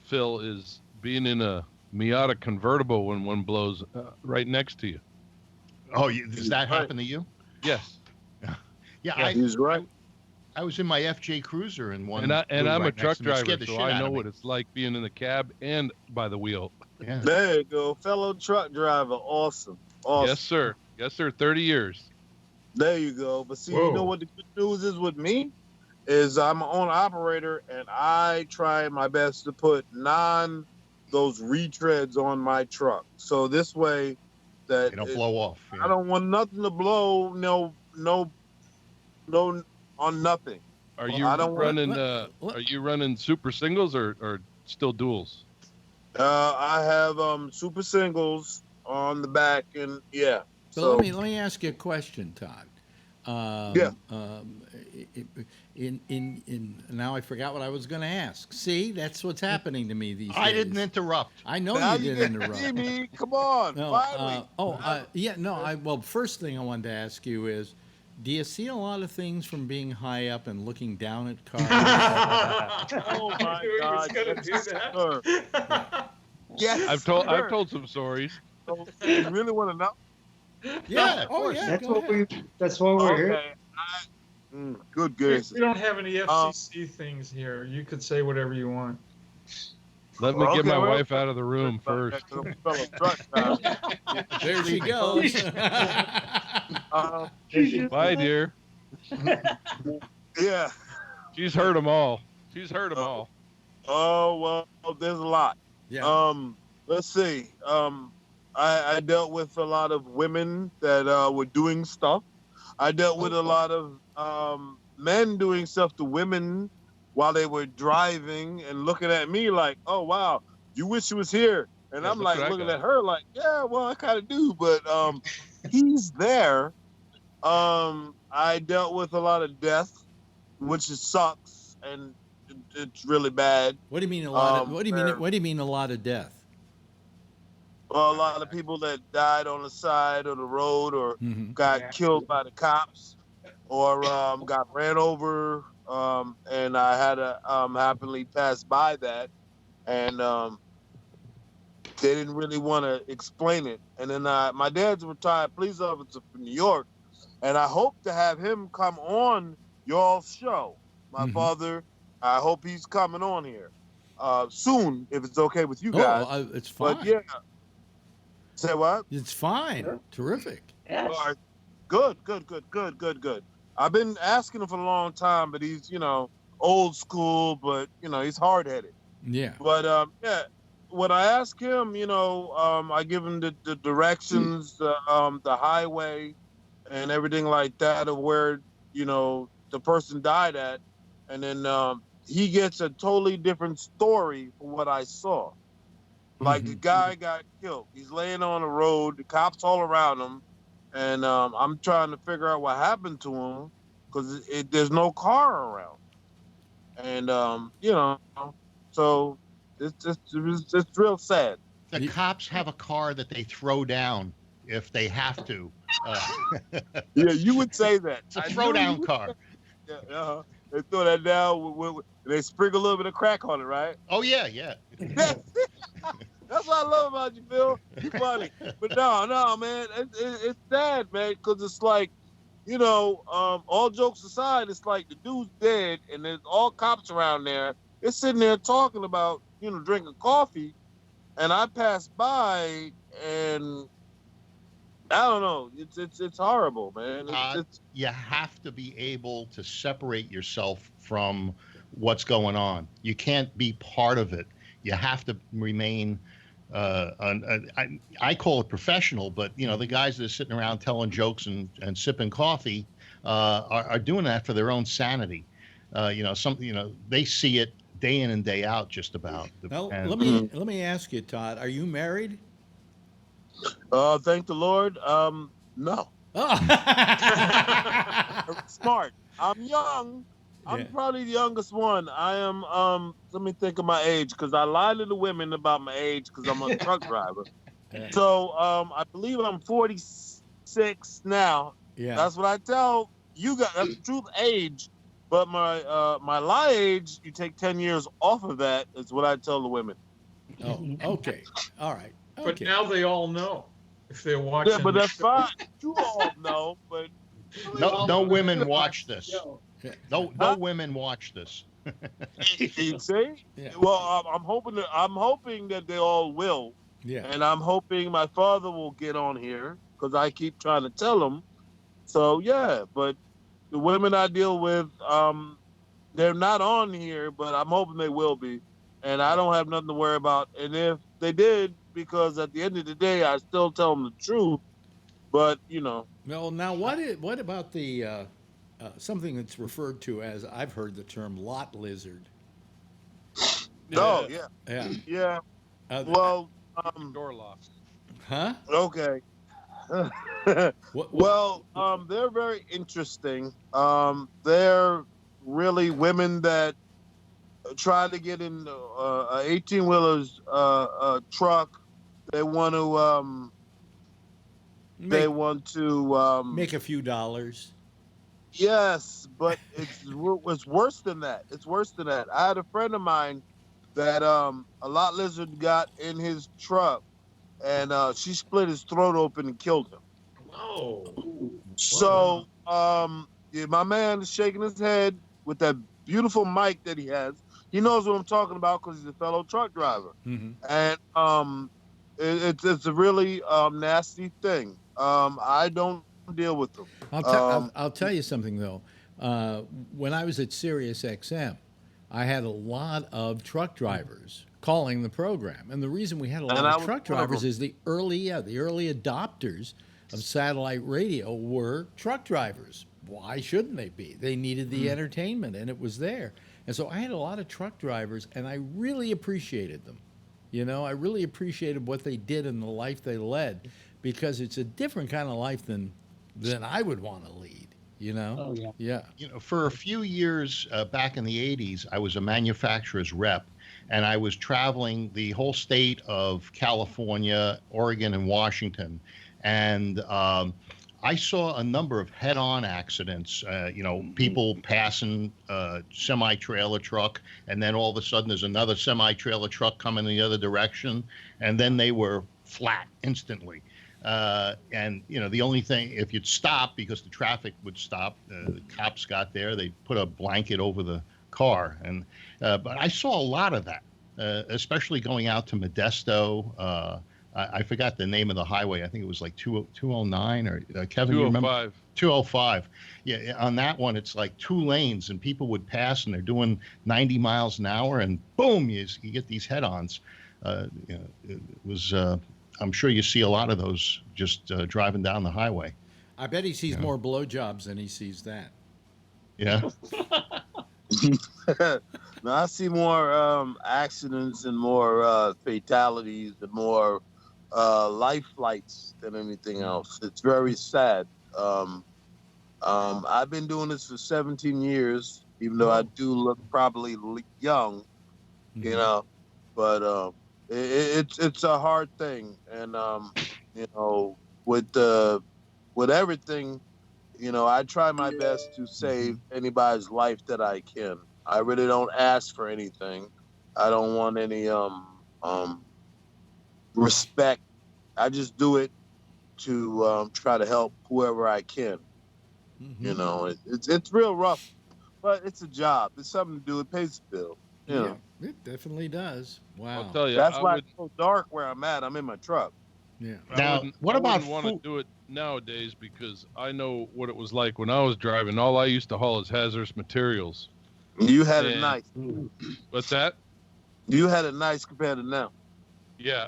Speaker 11: Phil, is being in a Miata convertible when one blows right next to you.
Speaker 7: Oh, does that happen to you?
Speaker 11: Yes.
Speaker 7: Yeah,
Speaker 13: He's right.
Speaker 7: I was in my FJ Cruiser and one.
Speaker 11: And I'm
Speaker 7: blew
Speaker 11: a
Speaker 7: right
Speaker 11: truck
Speaker 7: next to me. It
Speaker 11: driver,
Speaker 7: scared the
Speaker 11: so
Speaker 7: shit
Speaker 11: I
Speaker 7: out
Speaker 11: know
Speaker 7: of me.
Speaker 11: what it's like being in the cab and by the wheel.
Speaker 7: Yeah.
Speaker 13: There you go, fellow truck driver. Awesome.
Speaker 11: Yes, sir. Yes, sir. 30 years.
Speaker 13: There you go. But see,
Speaker 9: Whoa.
Speaker 13: you know what the good news is with me? Is I'm an owner operator, and I try my best to put those retreads on my truck. So this way that
Speaker 7: They don't blow off.
Speaker 13: I don't want nothing to blow, no on nothing.
Speaker 11: Are
Speaker 13: Well,
Speaker 11: you
Speaker 13: I don't
Speaker 11: running?
Speaker 2: what-
Speaker 11: Are you running super singles or still duals?
Speaker 13: I have super singles on the back, and yeah.
Speaker 2: So let me ask you a question, Todd.
Speaker 13: Yeah.
Speaker 2: In now I forgot what I was going to ask. See, that's what's happening to me these days.
Speaker 7: I didn't interrupt.
Speaker 2: I know
Speaker 13: Now
Speaker 2: you didn't
Speaker 13: get
Speaker 2: interrupt.
Speaker 13: me. Come on,
Speaker 2: No,
Speaker 13: finally.
Speaker 2: well, first thing I wanted to ask you is, do you see a lot of things from being high up and looking down at cars?
Speaker 13: Oh my
Speaker 9: I knew he
Speaker 13: God!
Speaker 9: was gonna do
Speaker 13: Yes,
Speaker 9: that.
Speaker 13: sir. Yes,
Speaker 11: I've told some stories.
Speaker 13: So, you really want to know?
Speaker 7: Yeah.
Speaker 2: Oh yeah.
Speaker 12: That's
Speaker 2: go
Speaker 12: what
Speaker 2: ahead.
Speaker 12: that's what we're here.
Speaker 13: Okay. Good gracious.
Speaker 9: We don't have any FCC things here. You could say whatever you want.
Speaker 11: Let me get
Speaker 13: Okay,
Speaker 11: my
Speaker 13: well-
Speaker 11: wife out of the room first.
Speaker 13: Fellow truck driver.
Speaker 2: There she goes.
Speaker 11: Bye, dear.
Speaker 13: Yeah.
Speaker 11: She's heard them all. She's heard them all.
Speaker 13: Oh well, there's a lot.
Speaker 2: Yeah.
Speaker 13: Let's see. I dealt with a lot of women that were doing stuff. I dealt with a lot of men doing stuff to women while they were driving and looking at me like, "Oh wow, you wish you was here." And
Speaker 11: Yeah,
Speaker 13: I'm
Speaker 11: look
Speaker 13: like
Speaker 11: what I
Speaker 13: looking
Speaker 11: got.
Speaker 13: at her like, "Yeah, well, I kind of do, but he's there." I dealt with a lot of death, which sucks, and it's really bad.
Speaker 2: What do you mean a lot?
Speaker 13: Um,
Speaker 2: What do you mean? What do you mean a lot of death?
Speaker 13: Well, a lot of people that died on the side of the road or
Speaker 2: Mhm.
Speaker 13: got killed by the cops or got ran over. And I had to happily pass by that. And they didn't really want to explain it. And then my dad's a retired police officer from New York. And I hope to have him come on y'all's show. My
Speaker 2: Mhm.
Speaker 13: father, I hope he's coming on here soon, if it's okay with you guys.
Speaker 2: Oh, it's fine.
Speaker 13: But yeah. Say what?
Speaker 2: It's fine.
Speaker 13: Yeah.
Speaker 2: Terrific.
Speaker 6: Yes.
Speaker 13: All right. Good. I've been asking him for a long time, but he's, old school, but, he's hard-headed.
Speaker 2: Yeah.
Speaker 13: But, yeah, when I ask him, I give him the directions, the highway and everything like that of where, the person died at. And then he gets a totally different story from what I saw. Like the guy got killed. He's laying on the road. The cops all around him. And I'm trying to figure out what happened to him because there's no car around. And, so it's real sad.
Speaker 7: The cops have a car that they throw down if they have to.
Speaker 13: Yeah, you would say that.
Speaker 7: It's a
Speaker 13: I knew
Speaker 7: throwdown
Speaker 13: you would
Speaker 7: car.
Speaker 13: say that. Yeah, They throw that down. They sprinkle a little bit of crack on it, right?
Speaker 7: Oh, yeah.
Speaker 13: That's what I love about you, Bill. You're funny. But no, man. It's sad, man, because it's like, all jokes aside, it's like the dude's dead and there's all cops around there. They're sitting there talking about, drinking coffee. And I passed by and I don't know. It's horrible, man.
Speaker 7: You have to be able to separate yourself from what's going on. You can't be part of it. You have to remain, I call it professional, but, the guys that are sitting around telling jokes and sipping coffee are doing that for their own sanity. They see it day in and day out, just about.
Speaker 2: Now,
Speaker 7: And-
Speaker 2: let me ask you, Todd. Are you married?
Speaker 13: Thank the Lord. No.
Speaker 2: Oh.
Speaker 13: Smart. I'm young. I'm probably the youngest one. I am. Let me think of my age, because I lie to the women about my age because I'm a truck driver. So I believe I'm 46 now.
Speaker 2: Yeah.
Speaker 13: That's what I tell you guys. That's the truth age. But my lie age, you take 10 years off of that, is what I tell the women.
Speaker 2: Oh, okay. All right. Okay.
Speaker 9: But now they all know if they're watching.
Speaker 13: Yeah, but
Speaker 9: the
Speaker 13: that's
Speaker 9: show.
Speaker 13: fine. You all know, but
Speaker 7: no women watch this. No women watch this.
Speaker 13: You see?
Speaker 2: Yeah.
Speaker 13: Well, I'm hoping that they all will.
Speaker 2: Yeah.
Speaker 13: And I'm hoping my father will get on here, because I keep trying to tell him. So yeah, but the women I deal with, they're not on here, but I'm hoping they will be. And I don't have nothing to worry about. And if they did, because at the end of the day, I still tell them the truth. But
Speaker 2: Well, now what about the something that's referred to as, I've heard the term, lot lizard?
Speaker 13: Oh yeah. Well,
Speaker 11: door locked.
Speaker 2: Huh?
Speaker 13: Okay. Well, they're very interesting. They're really women that try to get in a 18-wheeler's truck. They want to
Speaker 2: make a few dollars.
Speaker 13: Yes, but it's worse than that. It's worse than that. I had a friend of mine that a lot lizard got in his truck, and she split his throat open and killed him.
Speaker 9: Whoa.
Speaker 13: So, yeah, my man is shaking his head with that beautiful mic that he has. He knows what I'm talking about because he's a fellow truck driver.
Speaker 2: Mm-hmm.
Speaker 13: And it's a really nasty thing. I don't deal with them.
Speaker 2: I'll tell you something, though. When I was at Sirius XM, I had a lot of truck drivers calling the program. And the reason we had a lot of truck drivers is the early adopters of satellite radio were truck drivers. Why shouldn't they be? They needed the entertainment, and it was there. And so I had a lot of truck drivers, and I really appreciated them. I really appreciated what they did and the life they led, because it's a different kind of life than I would want to lead.
Speaker 6: Oh, yeah.
Speaker 2: Yeah.
Speaker 7: For a few years back in the 80s, I was a manufacturer's rep, and I was traveling the whole state of California, Oregon, and Washington. And I saw a number of head-on accidents, people passing a semi-trailer truck, and then all of a sudden there's another semi-trailer truck coming the other direction, and then they were flat instantly. And the only thing, if you'd stop, because the traffic would stop, the cops got there, they put a blanket over the car. And but I saw a lot of that, especially going out to Modesto. I forgot the name of the highway. I think it was like 209 or Kevin, you remember?
Speaker 11: 205.
Speaker 7: 205. Yeah, on that one, it's like 2 lanes, and people would pass, and they're doing 90 miles an hour, and boom, you get these head-ons. It was. I'm sure you see a lot of those just driving down the highway.
Speaker 2: I bet he sees more blowjobs than he sees that.
Speaker 7: Yeah.
Speaker 13: No, I see more accidents and more fatalities and more life flights than anything else. It's very sad. I've been doing this for 17 years, even though I do look probably young, but it's a hard thing. And, with everything, I try my best to save anybody's life that I can. I really don't ask for anything. I don't want any respect. I just do it to try to help whoever I can. It's real rough, but it's a job. It's something to do. It pays the bill.
Speaker 2: Yeah, it definitely does. Wow.
Speaker 11: I'll tell you,
Speaker 13: That's why it's so dark where I'm at. I'm in my truck.
Speaker 2: Yeah.
Speaker 7: Now, what about
Speaker 11: want to do it nowadays, because I know what it was like when I was driving. All I used to haul is hazardous materials.
Speaker 13: You had it nice.
Speaker 11: What's that?
Speaker 13: You had it nice compared to now.
Speaker 11: Yeah.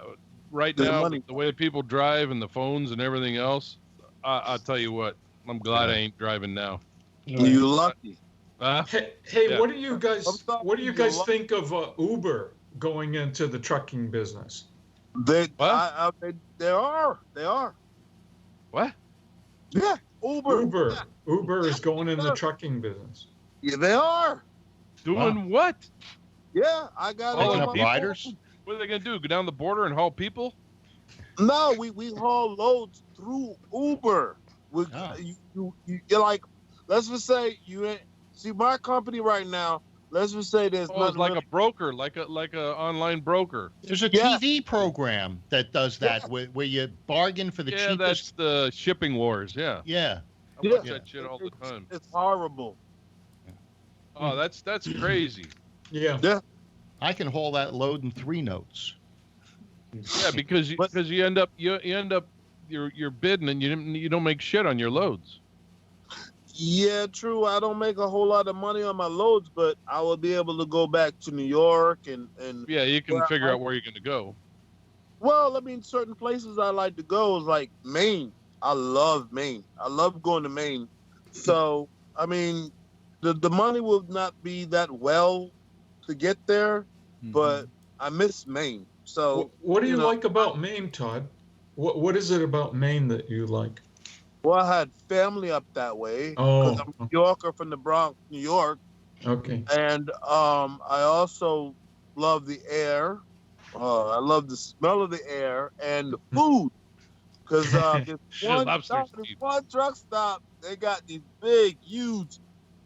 Speaker 11: Right now, the way people drive and the phones and everything else, I'll tell you what, I'm glad I ain't driving now.
Speaker 13: You lucky.
Speaker 9: Hey,
Speaker 11: Yeah.
Speaker 9: what do you guys
Speaker 13: I'm
Speaker 9: what do you
Speaker 13: sorry,
Speaker 9: guys think of Uber going into the trucking business?
Speaker 13: They,
Speaker 11: What?
Speaker 13: they are.
Speaker 11: What?
Speaker 13: Yeah, Uber.
Speaker 9: Uber is going in the trucking business.
Speaker 13: Yeah, they are.
Speaker 11: Doing what?
Speaker 13: Yeah, I got
Speaker 11: Hauling
Speaker 7: Picking up
Speaker 11: people?
Speaker 7: riders?
Speaker 11: What are they gonna do? Go down the border and haul people?
Speaker 13: No, we haul loads through Uber. You're like, let's just say see my company right now. Let's just say there's
Speaker 11: Oh, it's
Speaker 13: nothing
Speaker 11: like
Speaker 13: really-
Speaker 11: a broker, like a online broker.
Speaker 7: There's a
Speaker 13: Yeah.
Speaker 7: TV program that does that, where you bargain for the
Speaker 11: Yeah, that's
Speaker 7: cheapest.
Speaker 11: the shipping wars. Yeah,
Speaker 7: Yeah.
Speaker 11: I watch that shit all the
Speaker 13: It's-
Speaker 11: time.
Speaker 13: It's horrible.
Speaker 11: Oh, that's crazy.
Speaker 9: Yeah.
Speaker 7: I can haul that load in 3 notes.
Speaker 11: Yeah, because you end up you're bidding and you don't make shit on your loads.
Speaker 13: Yeah, true. I don't make a whole lot of money on my loads, but I will be able to go back to New York and
Speaker 11: Yeah, you can
Speaker 13: Well,
Speaker 11: figure out where you're gonna go.
Speaker 13: well, I mean, certain places I like to go is like Maine. I love Maine. I love going to Maine. So, I mean, the money will not be that well to get there, but I miss Maine. So,
Speaker 9: What do you
Speaker 13: know,
Speaker 9: like about Maine, Todd? What is it about Maine that you like?
Speaker 13: Well, I had family up that way
Speaker 9: Oh.
Speaker 13: because I'm a New Yorker from the Bronx, New York,
Speaker 9: Okay.
Speaker 13: and I also love the air. I love the smell of the air and the food because there's one truck stop. They got these big, huge,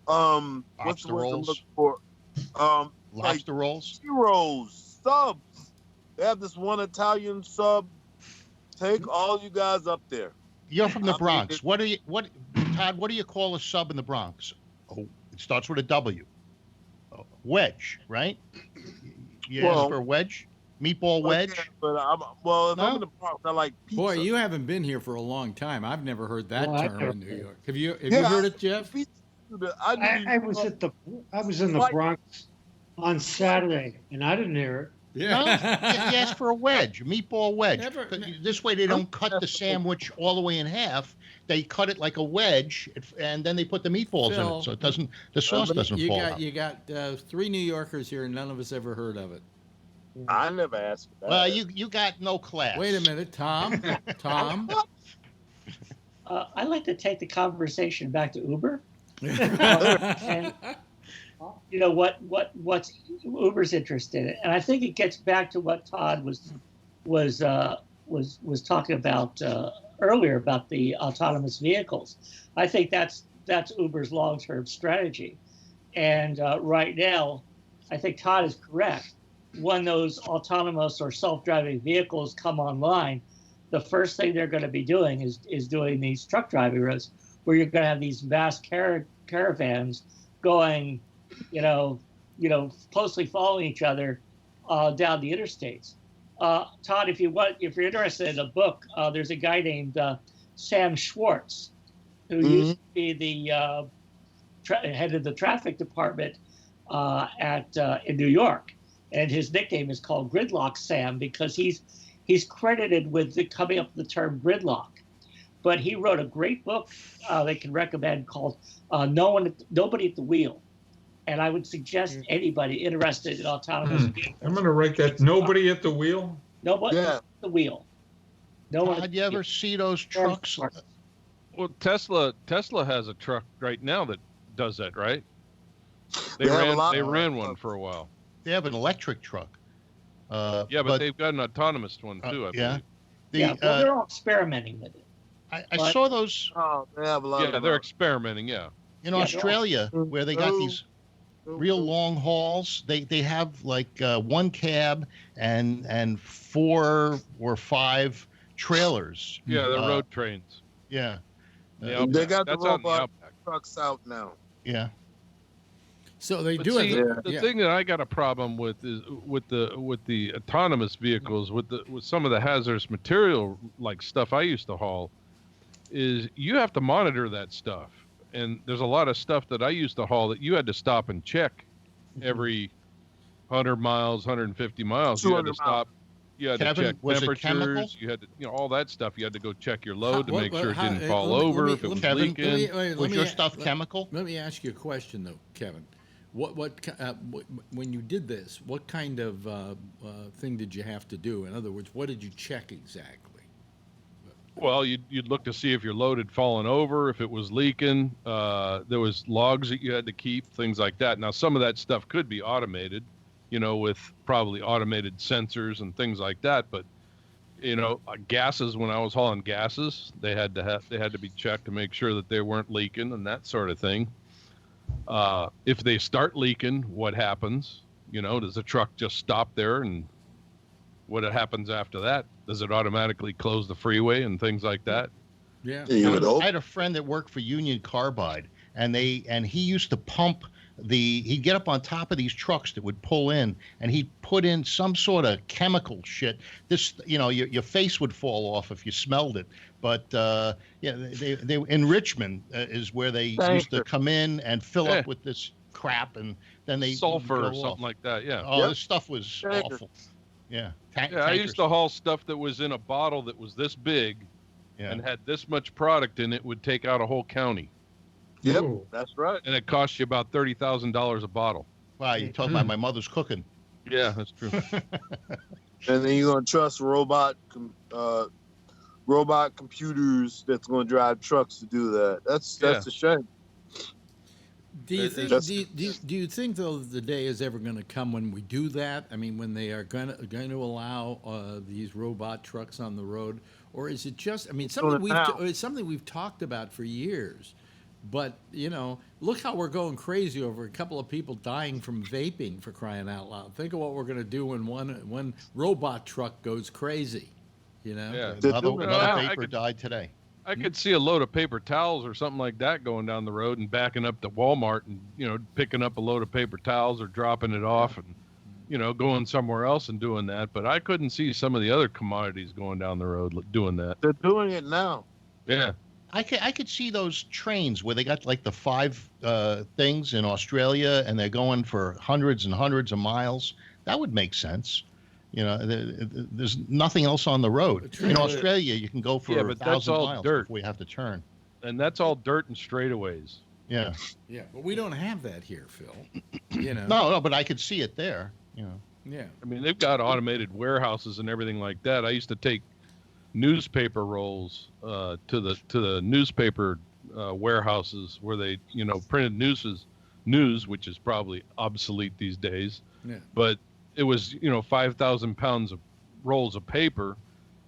Speaker 13: what's the
Speaker 7: Lobster
Speaker 13: word I'm
Speaker 7: rolls?
Speaker 13: looking for?
Speaker 7: Lobster rolls?
Speaker 13: Heroes, subs. They have this one Italian sub. Take all you guys up there.
Speaker 7: You're from the Bronx. Todd, what do you call a sub in the Bronx? Oh, it starts with a W. Oh, wedge, right? You ask for a wedge? Meatball wedge?
Speaker 13: Yeah, but if I'm in the Bronx, I like pizza.
Speaker 2: Boy, you haven't been here for a long time. I've never heard that
Speaker 12: Well, I
Speaker 2: term
Speaker 12: never
Speaker 2: in New
Speaker 12: did.
Speaker 2: York. Have you heard it, Jeff?
Speaker 12: I was in the Bronx on Saturday, and I didn't hear it.
Speaker 7: No, you ask for a wedge, a meatball wedge. This way they don't cut the sandwich all the way in half. They cut it like a wedge, and then they put the meatballs in it, so it doesn't. The sauce doesn't fall out.
Speaker 2: You got 3 New Yorkers here, and none of us ever heard of it.
Speaker 13: I never asked for that.
Speaker 7: Well, you got no class.
Speaker 2: Wait a minute, Tom. Tom.
Speaker 6: I like to take the conversation back to Uber. And you know what's Uber's interested in, and I think it gets back to what Todd was talking about earlier about the autonomous vehicles. I think that's Uber's long-term strategy, and right now, I think Todd is correct. When those autonomous or self-driving vehicles come online, the first thing they're going to be doing is doing these truck driving routes where you're going to have these vast caravans going, closely following each other down the interstates. Todd, if you're interested in a book, there's a guy named Sam Schwartz, who used to be the head of the traffic department in New York, and his nickname is called Gridlock Sam because he's credited with coming up with the term gridlock. But he wrote a great book they can recommend called Nobody at the Wheel. And I would suggest anybody interested in autonomous vehicles.
Speaker 9: I'm going to write that. Nobody at the wheel?
Speaker 6: Nobody at the wheel.
Speaker 7: Did you ever see those trucks?
Speaker 11: Well, Tesla has a truck right now that does that, right? They ran one for a while.
Speaker 7: They have an electric truck.
Speaker 11: Yeah, but they've got an autonomous one too. I believe.
Speaker 6: They're all experimenting with it.
Speaker 7: I saw those.
Speaker 13: Oh, they have a lot.
Speaker 11: Yeah, they're experimenting. Yeah.
Speaker 7: In Australia, where they got these real long hauls, they have like one cab and 4 or 5 trailers.
Speaker 11: Yeah, they're road trains.
Speaker 7: Yeah.
Speaker 13: They got the
Speaker 11: That's on the
Speaker 13: robot
Speaker 11: Outback.
Speaker 13: trucks out now.
Speaker 7: Yeah.
Speaker 2: So they
Speaker 11: But
Speaker 2: do
Speaker 11: see,
Speaker 2: it.
Speaker 11: The thing that I got a problem with is with the autonomous vehicles, with some of the hazardous material like stuff I used to haul, is you have to monitor that stuff. And there's a lot of stuff that I used to haul that you had to stop and check every 100 miles, 150 miles. You had to stop You had
Speaker 7: Kevin,
Speaker 11: to check
Speaker 7: was it chemical?
Speaker 11: temperatures. You had to, all that stuff. You had to go check your load to
Speaker 2: How-
Speaker 11: make
Speaker 2: what-
Speaker 11: sure it
Speaker 2: how-
Speaker 11: didn't
Speaker 2: uh,
Speaker 11: fall
Speaker 2: let me-
Speaker 11: over,
Speaker 2: let me-
Speaker 11: if it was
Speaker 7: Kevin,
Speaker 11: leaking.
Speaker 7: was your stuff chemical?
Speaker 2: Let me ask you a question, though, Kevin. When you did this, what kind of thing did you have to do? In other words, what did you check exactly?
Speaker 11: Well, you'd look to see if your load had fallen over, if it was leaking. There was logs that you had to keep, things like that. Now, some of that stuff could be automated, with probably automated sensors and things like that. But gases. When I was hauling gases, they had to be checked to make sure that they weren't leaking and that sort of thing. If they start leaking, what happens? Does the truck just stop there, and what happens after that? Does it automatically close the freeway and things like that?
Speaker 2: Yeah.
Speaker 7: I had a friend that worked for Union Carbide, and he used to pump he'd get up on top of these trucks that would pull in, and he'd put in some sort of chemical shit. This, your face would fall off if you smelled it. But they in Richmond is where they used to come in and fill up with this crap, and then they
Speaker 11: sulfur
Speaker 7: go
Speaker 11: or something
Speaker 7: off.
Speaker 11: like that. Yeah.
Speaker 7: Oh, this stuff was awful. Yeah.
Speaker 11: I used to haul stuff that was in a bottle that was this big, and had this much product in it. Would take out a whole county.
Speaker 13: Yep, that's right.
Speaker 11: And it cost you about $30,000 a bottle.
Speaker 7: Wow, you're talking about my mother's cooking.
Speaker 11: Yeah, that's true.
Speaker 13: And then you're gonna trust robot computers that's gonna drive trucks to do that. That's a shame.
Speaker 2: Do you think? Do you think though the day is ever going to come when we do that? I mean, when they are going to allow these robot trucks on the road, or is it just? I mean, it's something we've talked about for years. But look how we're going crazy over a couple of people dying from vaping, for crying out loud. Think of what we're going to do when one robot truck goes crazy.
Speaker 11: Yeah.
Speaker 7: Another vapor died today.
Speaker 11: I could see a load of paper towels or something like that going down the road and backing up to Walmart and, picking up a load of paper towels or dropping it off and, going somewhere else and doing that. But I couldn't see some of the other commodities going down the road doing that.
Speaker 13: They're doing it now.
Speaker 11: Yeah.
Speaker 7: I could see those trains where they got like the 5 things in Australia and they're going for hundreds and hundreds of miles. That would make sense. There's nothing else on the road. In Australia, you can go for 1,000 miles before you have to turn.
Speaker 11: And that's all dirt and straightaways.
Speaker 7: Yeah.
Speaker 2: Yeah, but we don't have that here, Phil.
Speaker 7: No, but I could see it there.
Speaker 2: Yeah.
Speaker 11: I mean, they've got automated warehouses and everything like that. I used to take newspaper rolls to the newspaper warehouses where they printed news, which is probably obsolete these days.
Speaker 2: Yeah.
Speaker 11: But it was 5,000 pounds of rolls of paper,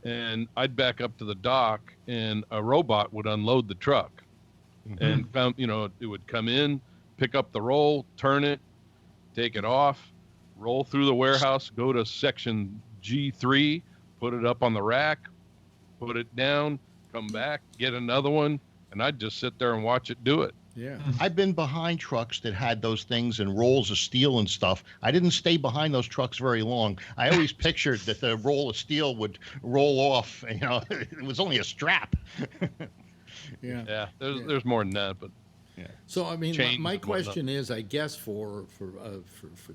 Speaker 11: and I'd back up to the dock and a robot would unload the truck. And it would come in, pick up the roll, turn it, take it off, roll through the warehouse, go to section G3, put it up on the rack, put it down, come back, get another one, and I'd just sit there and watch it do it.
Speaker 2: Yeah.
Speaker 7: I've been behind trucks that had those things and rolls of steel and stuff. I didn't stay behind those trucks very long. I always pictured that the roll of steel would roll off. It was only a strap.
Speaker 2: Yeah.
Speaker 11: Yeah. There's more than that, but yeah.
Speaker 2: So I mean,
Speaker 11: Chains
Speaker 2: my
Speaker 11: and whatnot.
Speaker 2: question is, I guess for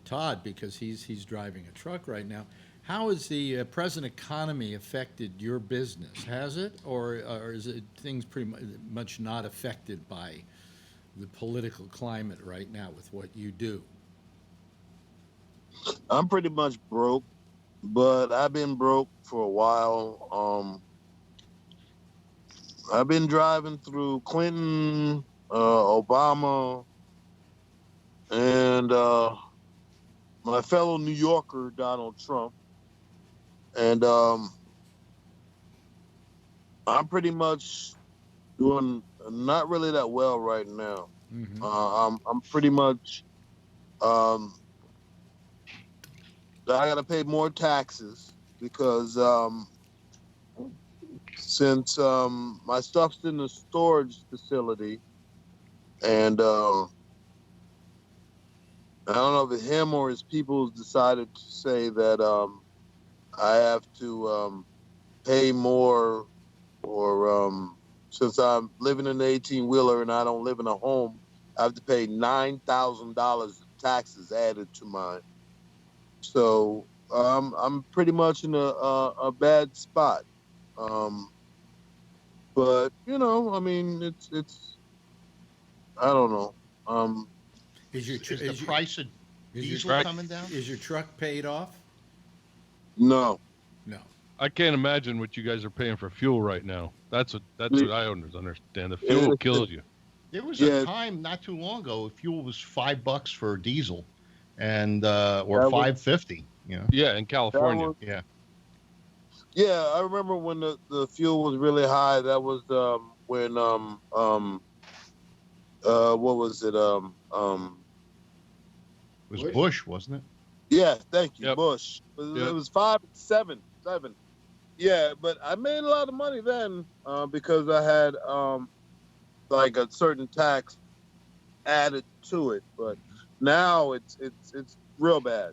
Speaker 2: Todd, because he's driving a truck right now. How has the present economy affected your business? Has it, or is it things pretty much not affected by the political climate right now with what you do?
Speaker 13: I'm pretty much broke, but I've been broke for a while. I've been driving through Clinton, Obama, and my fellow New Yorker, Donald Trump. And I'm pretty much doing not really that well right now.
Speaker 2: Mm-hmm.
Speaker 13: I'm pretty much I gotta pay more taxes because since my stuff's in the storage facility, and I don't know if him or his people decided to say that I have to pay more, or since I'm living in an 18-wheeler and I don't live in a home, I have to pay $9,000 of taxes added to mine. So I'm pretty much in a bad spot. But you know, I mean, it's I don't know.
Speaker 2: Is your
Speaker 7: Is the price of diesel coming down?
Speaker 2: Is your truck paid off?
Speaker 13: No.
Speaker 2: No.
Speaker 11: I can't imagine what you guys are paying for fuel right now. That's what I understand. The fuel kills you.
Speaker 7: There was a time not too long ago, fuel was $5 for diesel, and or $5.50. You know.
Speaker 11: Yeah, in California.
Speaker 7: Yeah.
Speaker 13: Yeah, I remember when the fuel was really high. That was when what was it?
Speaker 7: It was Bush, wasn't it?
Speaker 13: Yeah, thank you,
Speaker 11: Yep.
Speaker 13: Bush. It was 5, 7. Yeah, but I made a lot of money then because I had like a certain tax added to it. But now it's real bad.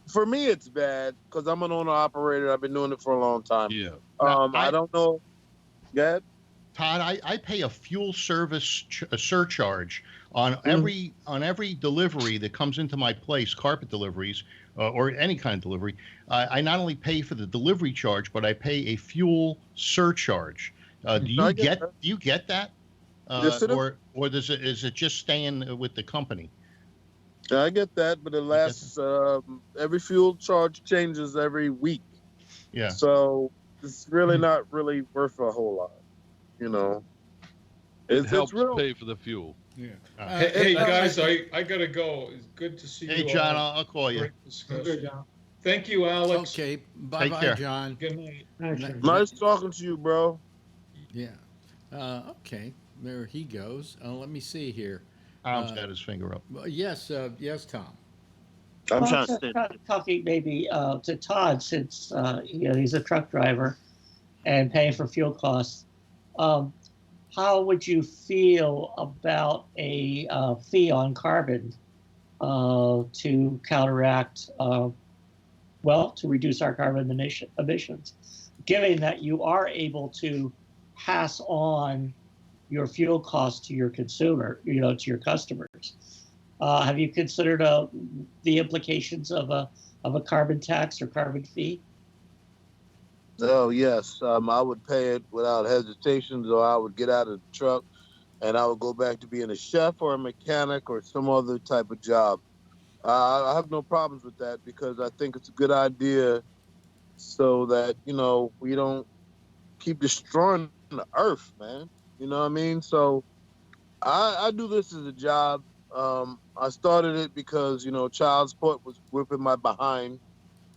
Speaker 13: For me, it's bad because I'm an owner operator. I've been doing it for a long time.
Speaker 11: Yeah.
Speaker 13: I don't know. Yeah.
Speaker 7: Todd, I pay a fuel service surcharge on every delivery that comes into my place, carpet deliveries or any kind of delivery. I not only pay for the delivery charge, but I pay a fuel surcharge. Do you get that?
Speaker 13: Yes,
Speaker 7: or is it just staying with the company?
Speaker 13: I get that, but it lasts. Every fuel charge changes every week.
Speaker 7: Yeah.
Speaker 13: So it's really not really worth a whole lot. You know,
Speaker 11: It helps
Speaker 13: it's real.
Speaker 11: pay for the fuel.
Speaker 9: Yeah. Hey guys, I gotta go. It's good to see you.
Speaker 7: Hey John, I'll call you.
Speaker 9: Thank you, Alex.
Speaker 2: Okay. Bye, John.
Speaker 9: Good night.
Speaker 13: Nice talking to you, bro.
Speaker 2: Yeah. Okay. There he goes. Let me see here.
Speaker 7: Tom's got his finger up.
Speaker 2: Yes, Tom.
Speaker 13: I'm trying
Speaker 6: to talking maybe to Todd, since he's a truck driver and paying for fuel costs. How would you feel about a fee on carbon to counteract, to reduce our carbon emissions, given that you are able to pass on your fuel costs to your consumer, to your customers? Have you considered the implications of a carbon tax or carbon fee?
Speaker 13: Oh yes, I would pay it without hesitation, or I would get out of the truck and I would go back to being a chef or a mechanic or some other type of job. I have no problems with that because I think it's a good idea so that, we don't keep destroying the earth, man. You know what I mean? So I do this as a job. I started it because, child support was whipping my behind,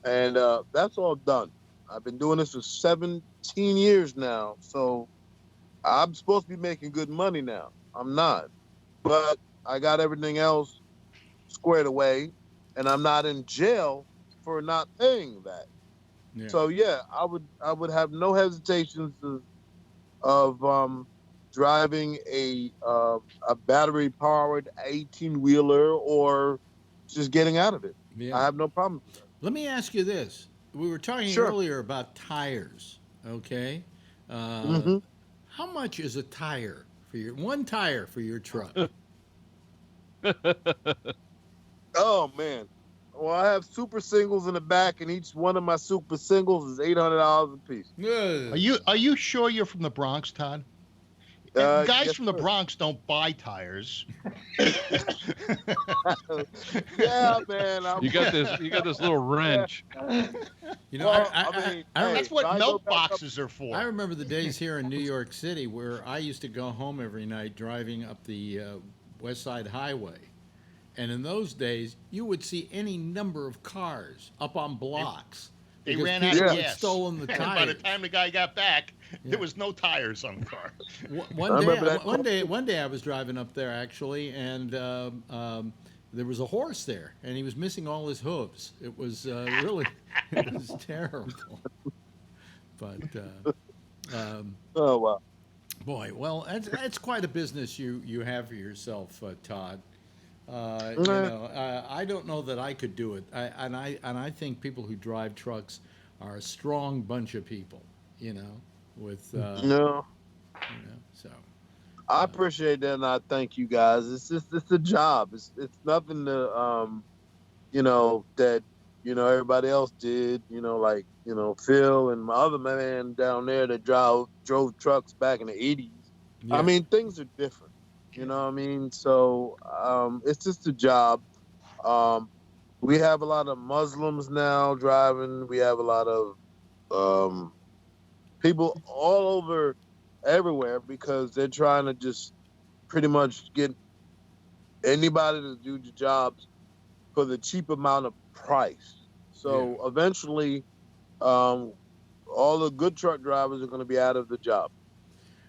Speaker 13: and that's all done. I've been doing this for 17 years now, so I'm supposed to be making good money now. I'm not. But I got everything else squared away, and I'm not in jail for not paying that. Yeah. So, yeah, I would have no hesitations of driving a battery-powered 18-wheeler or just getting out of it. Yeah. I have no problem with that.
Speaker 2: Let me ask you this. We were talking earlier about tires, okay? How much is a tire for one tire for your truck?
Speaker 13: Oh, man. Well, I have super singles in the back, and each one of my super singles is $800 a piece.
Speaker 7: Are you sure you're from the Bronx, Todd? Guys from the Bronx don't buy tires.
Speaker 13: Yeah, man.
Speaker 11: You got this little wrench.
Speaker 7: That's what milk boxes are for.
Speaker 2: I remember the days here in New York City where I used to go home every night driving up the West Side Highway. And in those days, you would see any number of cars up on blocks.
Speaker 7: They ran out of gas.
Speaker 2: Stolen the tires.
Speaker 7: And by the time the guy got back, there was no tires on the car.
Speaker 2: One day I was driving up there actually, and there was a horse there, and he was missing all his hooves. It was really, it was terrible. But
Speaker 13: oh wow,
Speaker 2: boy, well, that's quite a business you have for yourself, Todd. I don't know that I could do it. I think people who drive trucks are a strong bunch of people. So
Speaker 13: I appreciate that, and I thank you guys. It's a job. It's nothing to that everybody else did. Like Phil and my other man down there that drove trucks back in the 80s.
Speaker 2: Yeah.
Speaker 13: I mean, things are different. You know what I mean? So it's just a job. We have a lot of Muslims now driving. We have a lot of people all over everywhere because they're trying to just pretty much get anybody to do the jobs for the cheap amount of price. So eventually, all the good truck drivers are going to be out of the job.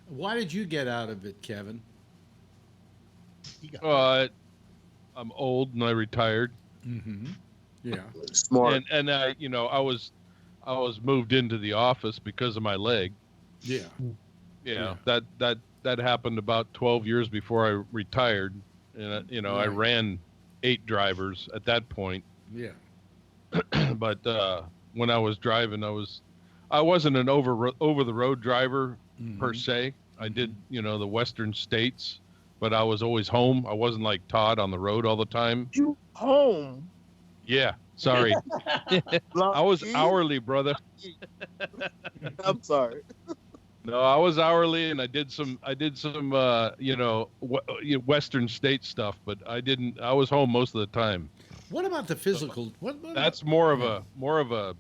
Speaker 2: Why did you get out of it, Kevin?
Speaker 11: I'm old and I retired.
Speaker 2: Mm-hmm. Yeah.
Speaker 13: Smart.
Speaker 11: And I was moved into the office because of my leg.
Speaker 2: Yeah.
Speaker 11: That happened about 12 years before I retired, and I ran 8 drivers at that point.
Speaker 2: Yeah.
Speaker 11: But when I was driving, I wasn't an over the road driver per se. I did the western states, but I was always home. I wasn't like Todd on the road all the time.
Speaker 13: You home?
Speaker 11: Yeah. Sorry. I was hourly, brother.
Speaker 13: I'm sorry.
Speaker 11: No, I was hourly, and I did some western state stuff, but I was home most of the time.
Speaker 2: What about the physical?
Speaker 11: That's more of a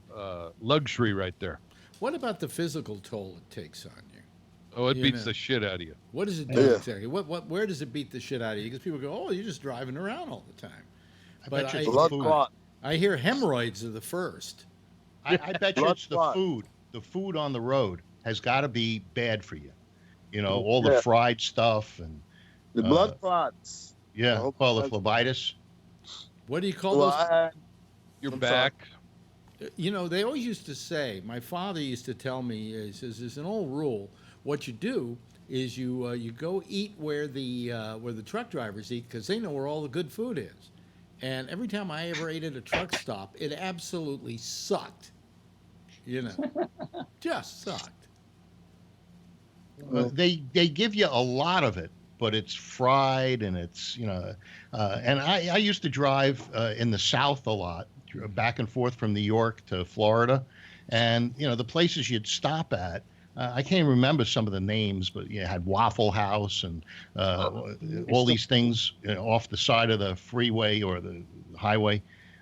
Speaker 11: luxury right there.
Speaker 2: What about the physical toll it takes on you?
Speaker 11: Oh, it beats the shit out of you.
Speaker 2: What does it do exactly? Where does it beat the shit out of you? Because people go, "Oh, you're just driving around all the time." I hear hemorrhoids are the first.
Speaker 7: I bet you it's the food. The food on the road has got to be bad for you. All the fried stuff and
Speaker 13: the blood clots.
Speaker 7: Yeah, well, the phlebitis.
Speaker 2: What do you call those?
Speaker 11: Your back.
Speaker 2: They always used to say. My father used to tell me, he says, "There's an old rule. What you do is you go eat where the truck drivers eat because they know where all the good food is." And every time I ever ate at a truck stop, it absolutely sucked. Just sucked.
Speaker 7: They give you a lot of it, but it's fried and it's and I used to drive in the South a lot, back and forth from New York to Florida, and the places you'd stop at. I can't remember some of the names, but you had Waffle House and all these things off the side of the freeway or the highway,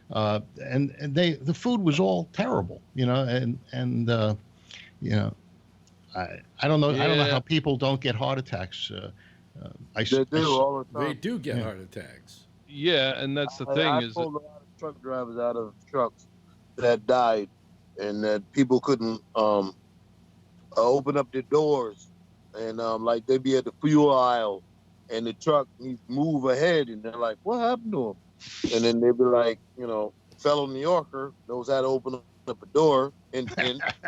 Speaker 7: and the food was all terrible, and I don't know. I don't know how people don't get heart attacks.
Speaker 13: They do all the time.
Speaker 2: They do get heart attacks.
Speaker 11: Yeah, and that's the thing
Speaker 13: I
Speaker 11: is
Speaker 13: pulled a lot of truck drivers out of trucks that died, and that people couldn't open up their doors, and like they'd be at the fuel aisle, and the truck needs to move ahead, and they're like, "What happened to him?" And then they'd be like, fellow New Yorker knows how to open up a door, and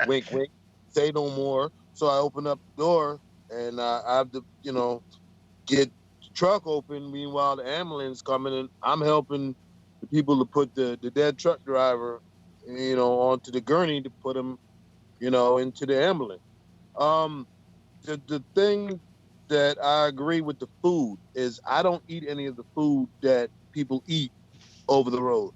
Speaker 13: wink, wink, say no more. So I open up the door, and I have to, get the truck open. Meanwhile, the ambulance coming, and I'm helping the people to put the dead truck driver, onto the gurney to put him, into the ambulance. The thing that I agree with the food is I don't eat any of the food that people eat over the road.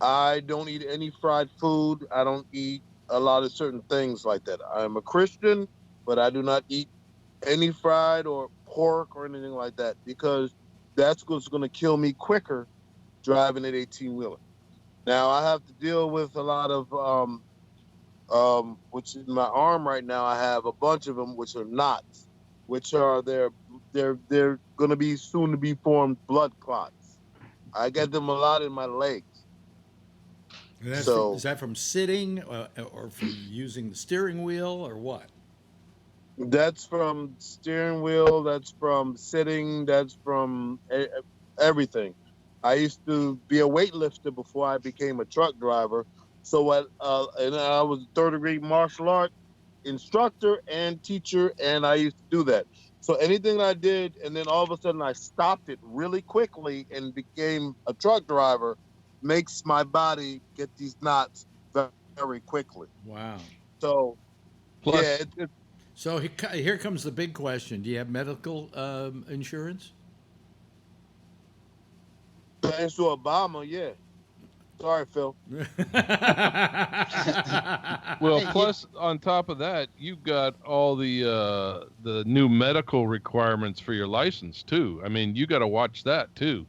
Speaker 13: I don't eat any fried food. I don't eat a lot of certain things like that. I'm a Christian, but I do not eat any fried or pork or anything like that because that's what's going to kill me quicker driving an 18-wheeler. Now, I have to deal with a lot of which in my arm right now, I have a bunch of them, which are knots, which are they're going to be soon to be formed blood clots. I get them a lot in my legs.
Speaker 2: Is that from sitting or from using the steering wheel or what?
Speaker 13: That's from steering wheel. That's from sitting. That's from everything. I used to be a weightlifter before I became a truck driver. So and I was a third-degree martial art instructor and teacher, and I used to do that. So anything I did, and then all of a sudden I stopped it really quickly and became a truck driver, makes my body get these knots very, very quickly.
Speaker 2: Wow.
Speaker 13: So,
Speaker 11: plus,
Speaker 13: yeah.
Speaker 2: So here comes the big question. Do you have medical insurance?
Speaker 13: Thanks to Obama, yeah. Sorry, Phil.
Speaker 11: Well, plus on top of that, you've got all the new medical requirements for your license too. I mean, you got to watch that too.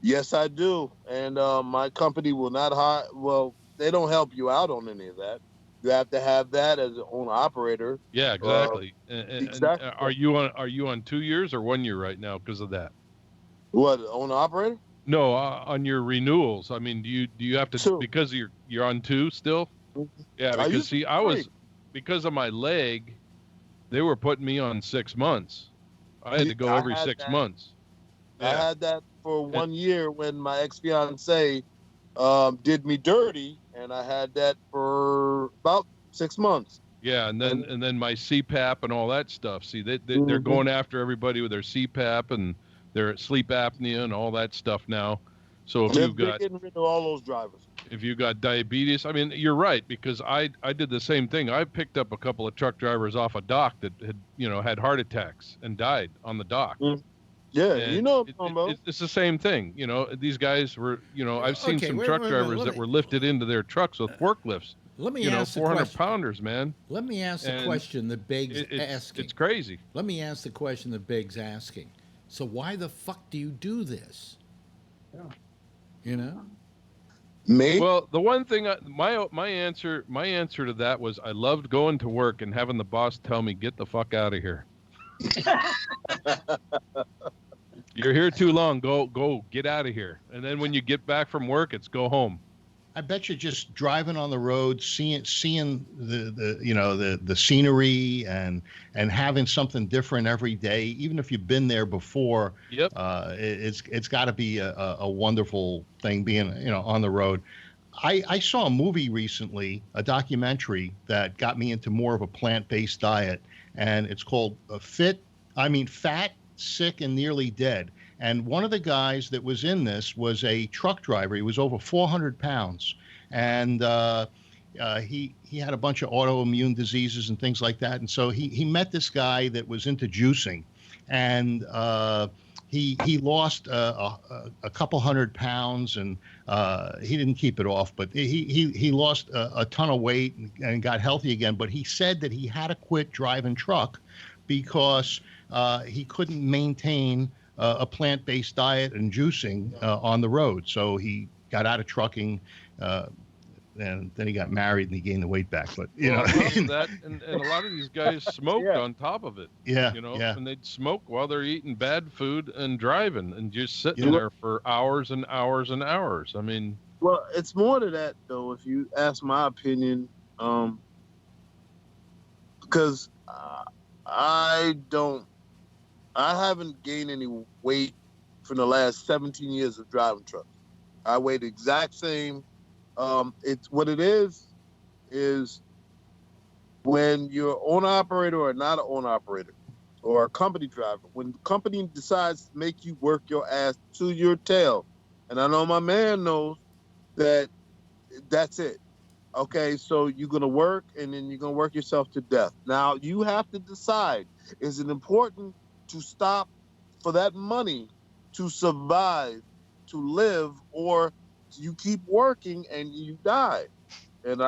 Speaker 13: Yes, I do. And my company will not hire. Well, they don't help you out on any of that. You have to have that as an owner operator.
Speaker 11: Yeah, exactly.
Speaker 13: Exactly.
Speaker 11: And are you on 2 years or 1 year right now because of that?
Speaker 13: What, owner operator?
Speaker 11: No, on your renewals. I mean, do you have to
Speaker 13: Two.
Speaker 11: because you're on 2 still? Yeah,
Speaker 13: I
Speaker 11: because
Speaker 13: used to
Speaker 11: see,
Speaker 13: be
Speaker 11: I was
Speaker 13: 3.
Speaker 11: because of my leg, they were putting me on 6 months. I had to go every 6 months.
Speaker 13: I had that for 1 year when my ex-fiance did me dirty, and I had that for about 6 months.
Speaker 11: Yeah, and then my CPAP and all that stuff. See, they're going after everybody with their CPAP and their sleep apnea and all that stuff now. So if
Speaker 13: They're
Speaker 11: you've got
Speaker 13: getting rid of all those drivers.
Speaker 11: if you got diabetes, I mean, you're right because I did the same thing. I picked up a couple of truck drivers off a dock that had heart attacks and died on the dock.
Speaker 13: Yeah,
Speaker 11: And
Speaker 13: you know what I'm talking about.
Speaker 11: it's the same thing. These guys were, I've seen some truck drivers that were lifted into their trucks with forklifts.
Speaker 2: Let me ask the
Speaker 11: 400
Speaker 2: question.
Speaker 11: pounders, man.
Speaker 2: Let me ask the question that begs asking.
Speaker 11: It's crazy.
Speaker 2: Let me ask the question that begs asking. So why the fuck do you do this?
Speaker 13: Me?
Speaker 11: Well, the one thing my answer to that was I loved going to work and having the boss tell me get the fuck out of here. You're here too long. Go get out of here. And then when you get back from work, it's go home.
Speaker 7: I bet you just driving on the road, seeing the scenery and having something different every day, even if you've been there before.
Speaker 11: Yep.
Speaker 7: It's got to be a wonderful thing being on the road. I saw a movie recently, a documentary that got me into more of a plant-based diet, and it's called Fat, Sick, and Nearly Dead. And one of the guys that was in this was a truck driver. He was over 400 pounds. And he had a bunch of autoimmune diseases and things like that. And so he met this guy that was into juicing. And he lost a couple hundred pounds, and he didn't keep it off. But he lost a ton of weight and got healthy again. But he said that he had to quit driving truck because he couldn't maintain a plant-based diet and juicing on the road. So he got out of trucking, and then he got married and he gained the weight back. But
Speaker 11: that, and a lot of these guys smoked on top of it.
Speaker 7: Yeah,
Speaker 11: and they'd smoke while they're eating bad food and driving and just sitting there for hours and hours and hours. I mean,
Speaker 13: well, it's more to that though. If you ask my opinion, because I haven't gained any weight for the last 17 years of driving trucks. I weigh the exact same. It's what it is when you're an owner operator or not an owner operator or a company driver, when the company decides to make you work your ass to your tail, and I know my man knows that's it. Okay, so you're going to work and then you're going to work yourself to death. Now you have to decide, is it important to stop for that money to survive, to live, or you keep working and you die? And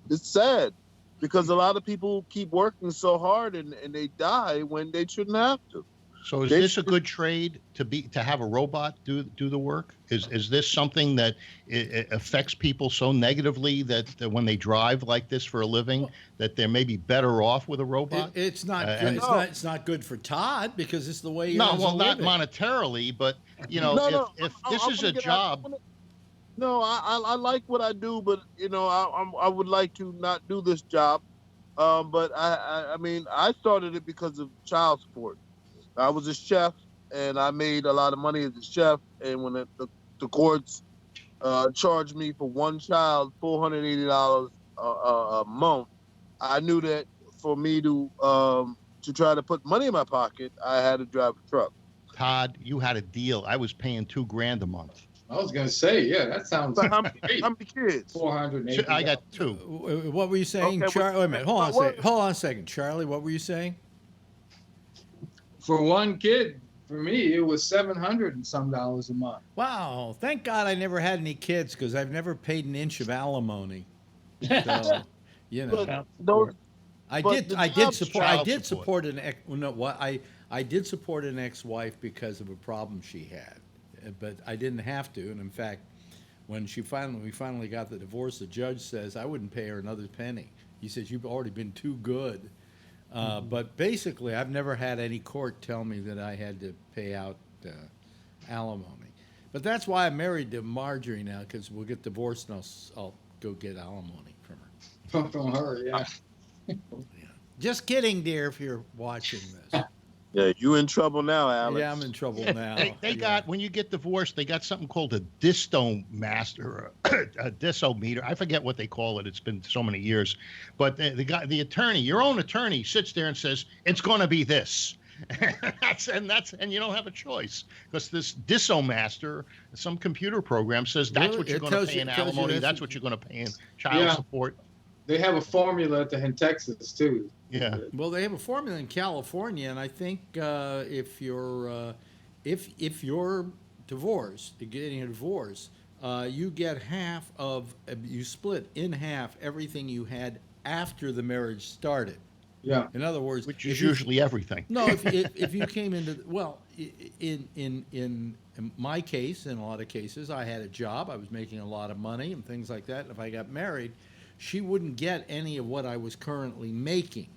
Speaker 13: it's sad because a lot of people keep working so hard and they die when they shouldn't have to.
Speaker 7: So is this a good trade to have a robot do the work? Is this something that it affects people so negatively that when they drive like this for a living that they're maybe better off with a robot?
Speaker 2: It's not good. It's not good for Todd because it's the way he
Speaker 7: not monetarily, but if this is a job.
Speaker 13: I like what I do, but I would like to not do this job. But I started it because of child support. I was a chef, and I made a lot of money as a chef. And when the courts charged me for one child $480 a month, I knew that for me to try to put money in my pocket, I had to drive a truck.
Speaker 7: Todd, you had a deal. I was paying $2,000 a month.
Speaker 10: I was gonna say, yeah, that sounds
Speaker 13: great. How many kids?
Speaker 10: 480.
Speaker 7: I got 2.
Speaker 2: What were you saying, Charlie? Wait a minute. Hold on a second, Charlie. What were you saying?
Speaker 10: For one kid, For me, it was $700 and some a month.
Speaker 2: Wow. Thank God I never had any kids because I've never paid an inch of alimony. So, you know.
Speaker 13: Those,
Speaker 2: I
Speaker 13: but
Speaker 2: did.
Speaker 13: the
Speaker 2: I did
Speaker 13: child
Speaker 2: support. I
Speaker 7: support.
Speaker 2: did support an ex. Well, no, what I did support an ex-wife because of a problem she had, but I didn't have to. And in fact, when we finally got the divorce, the judge says I wouldn't pay her another penny. He says you've already been too good. But basically, I've never had any court tell me that I had to pay out alimony. But that's why I'm married to Marjorie now, because we'll get divorced and I'll go get alimony from her.
Speaker 10: From her, yeah.
Speaker 2: Just kidding, dear, if you're watching this.
Speaker 13: Yeah, you in trouble now, Alex.
Speaker 2: Yeah, I'm in trouble now.
Speaker 7: They got, when you get divorced, they got something called a disto master, a diso meter. I forget what they call it. It's been so many years. But the attorney, your own attorney, sits there and says, it's going to be this. and you don't have a choice, because this diso master, some computer program says that's
Speaker 2: Really?
Speaker 7: what you're
Speaker 2: It
Speaker 7: going to
Speaker 2: tells
Speaker 7: pay
Speaker 2: you-
Speaker 7: in
Speaker 2: it tells you
Speaker 7: alimony.
Speaker 2: that's
Speaker 7: That's what you're going to pay in child support.
Speaker 10: They have a formula in Texas too.
Speaker 7: Yeah.
Speaker 2: Well, they have a formula in California, and I think if you're divorced, getting a divorce, you get half of, you split in half everything you had after the marriage started.
Speaker 10: Yeah.
Speaker 2: In other words,
Speaker 7: Which is usually everything.
Speaker 2: No, if you came into, well, in my case, in a lot of cases, I had a job, I was making a lot of money and things like that. And if I got married, she wouldn't get any of what I was currently making.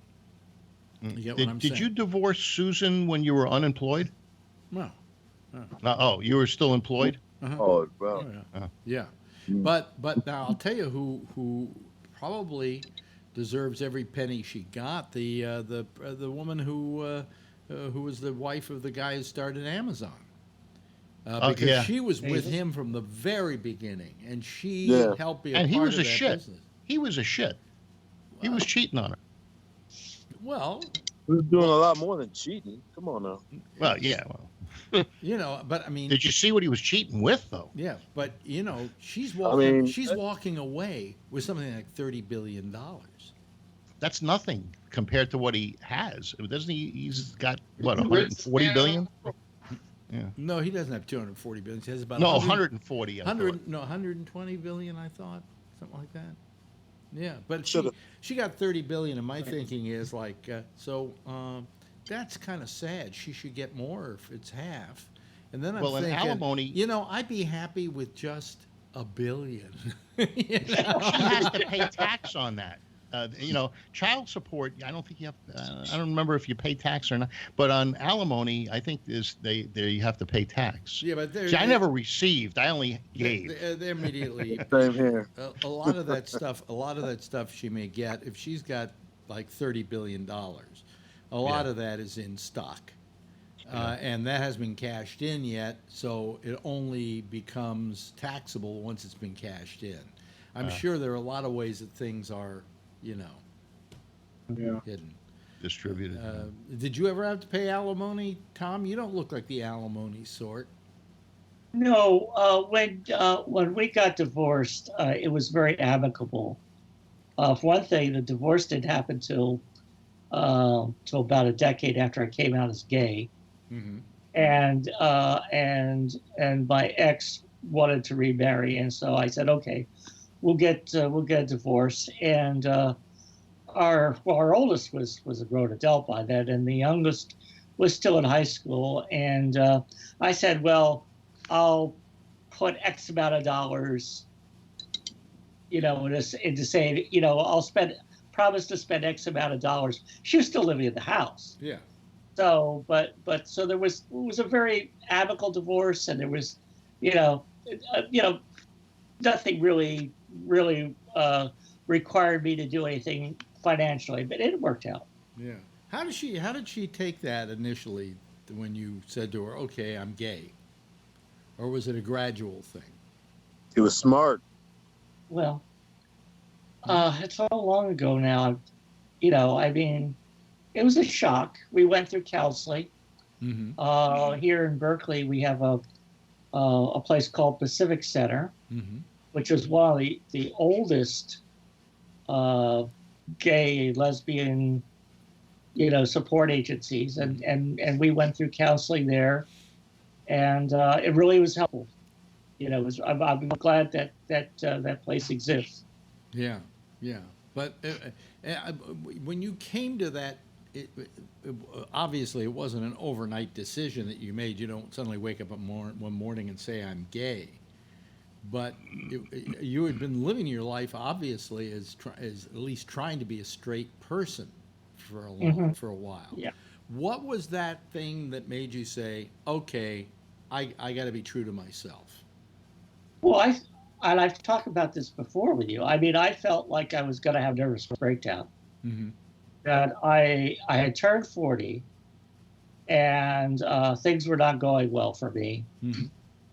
Speaker 2: You get what I'm saying?
Speaker 7: Did you divorce Susan when you were unemployed?
Speaker 2: No.
Speaker 7: Oh, you were still employed?
Speaker 13: Oh, bro.
Speaker 2: Yeah. But now I'll tell you who probably deserves every penny she got. The woman who was the wife of the guy who started Amazon. Because she was with him from the very beginning, and she helped be a
Speaker 7: and he
Speaker 2: part
Speaker 7: was
Speaker 2: of
Speaker 7: a
Speaker 2: that
Speaker 7: shit.
Speaker 2: business.
Speaker 7: He was a shit. He was cheating on her.
Speaker 2: Well,
Speaker 13: He was doing a lot more than cheating. Come on now.
Speaker 7: Well, yeah. Well,
Speaker 2: you know, but I mean,
Speaker 7: did you see what he was cheating with, though?
Speaker 2: yeah, but you know, she's walking. She's walking away with something like $30 billion.
Speaker 7: That's nothing compared to what he has. Doesn't he? He's got what, 140 billion? Yeah.
Speaker 2: No, he doesn't have 240 billion. He has about
Speaker 7: 140.
Speaker 2: 120 billion. I thought something like that. Yeah, but she got 30 billion, and my thinking is like, that's kind of sad. She should get more if it's half. And then I'm thinking,
Speaker 7: alimony,
Speaker 2: you know, I'd be happy with just $1 billion.
Speaker 7: She has to pay tax on that. You know, child support, I don't think you have, I don't remember if you pay tax or not, but on alimony, I think you have to pay tax.
Speaker 2: Yeah, but
Speaker 7: I never received, I only gave.
Speaker 2: They immediately.
Speaker 13: Same here.
Speaker 2: A lot of that stuff she may get, if she's got like $30 billion, a lot of that is in stock. And that hasn't been cashed in yet, so it only becomes taxable once it's been cashed in. I'm sure there are a lot of ways that things are, you know, hidden.
Speaker 7: Distributed.
Speaker 2: Did you ever have to pay alimony, Tom? You don't look like the alimony sort.
Speaker 6: No, when we got divorced, it was very amicable. For one thing, the divorce didn't happen till about a decade after I came out as gay, and my ex wanted to remarry, and so I said, okay, we'll get a divorce. And our oldest was a grown adult by then, and the youngest was still in high school. And I said, well, I'll put X amount of dollars, you know, into saying, you know, I'll promise to spend X amount of dollars. She was still living in the house.
Speaker 2: Yeah.
Speaker 6: So, but so it was a very amicable divorce, and there was, you know, nothing really required me to do anything financially, but it worked out.
Speaker 2: Yeah. How did she take that initially when you said to her, "Okay, I'm gay," or was it a gradual thing?
Speaker 13: He was smart.
Speaker 6: Well, it's all long ago now. You know, I mean, it was a shock. We went through counseling. Here in Berkeley, we have a place called Pacific Center, which is one of the oldest gay, lesbian support agencies, and we went through counseling there, and it really was helpful. I'm glad that place exists.
Speaker 2: Yeah, yeah. But when you came to that, obviously it wasn't an overnight decision that you made. You don't suddenly wake up one morning and say, I'm gay. But you had been living your life, obviously, as at least trying to be a straight person for a while.
Speaker 6: Yeah.
Speaker 2: What was that thing that made you say, okay, I got to be true to myself?
Speaker 6: Well, I've talked about this before with you. I mean, I felt like I was going to have a nervous breakdown.
Speaker 2: Mm-hmm.
Speaker 6: That I had turned 40, and things were not going well for me.
Speaker 2: Mm-hmm.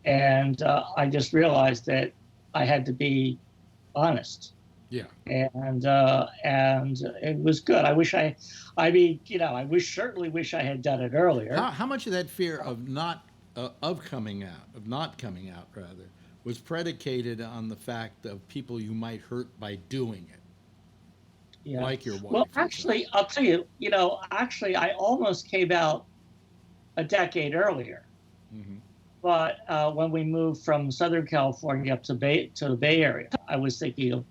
Speaker 6: And I just realized that I had to be honest.
Speaker 2: Yeah.
Speaker 6: And it was good. Certainly wish I had done it earlier.
Speaker 2: How much of that fear of not coming out, was predicated on the fact of people you might hurt by doing it?
Speaker 6: Yeah.
Speaker 2: Like your wife.
Speaker 6: Well, actually, I'll tell you, I almost came out a decade earlier.
Speaker 2: Mm-hmm.
Speaker 6: But when we moved from Southern California up to the Bay Area, I was thinking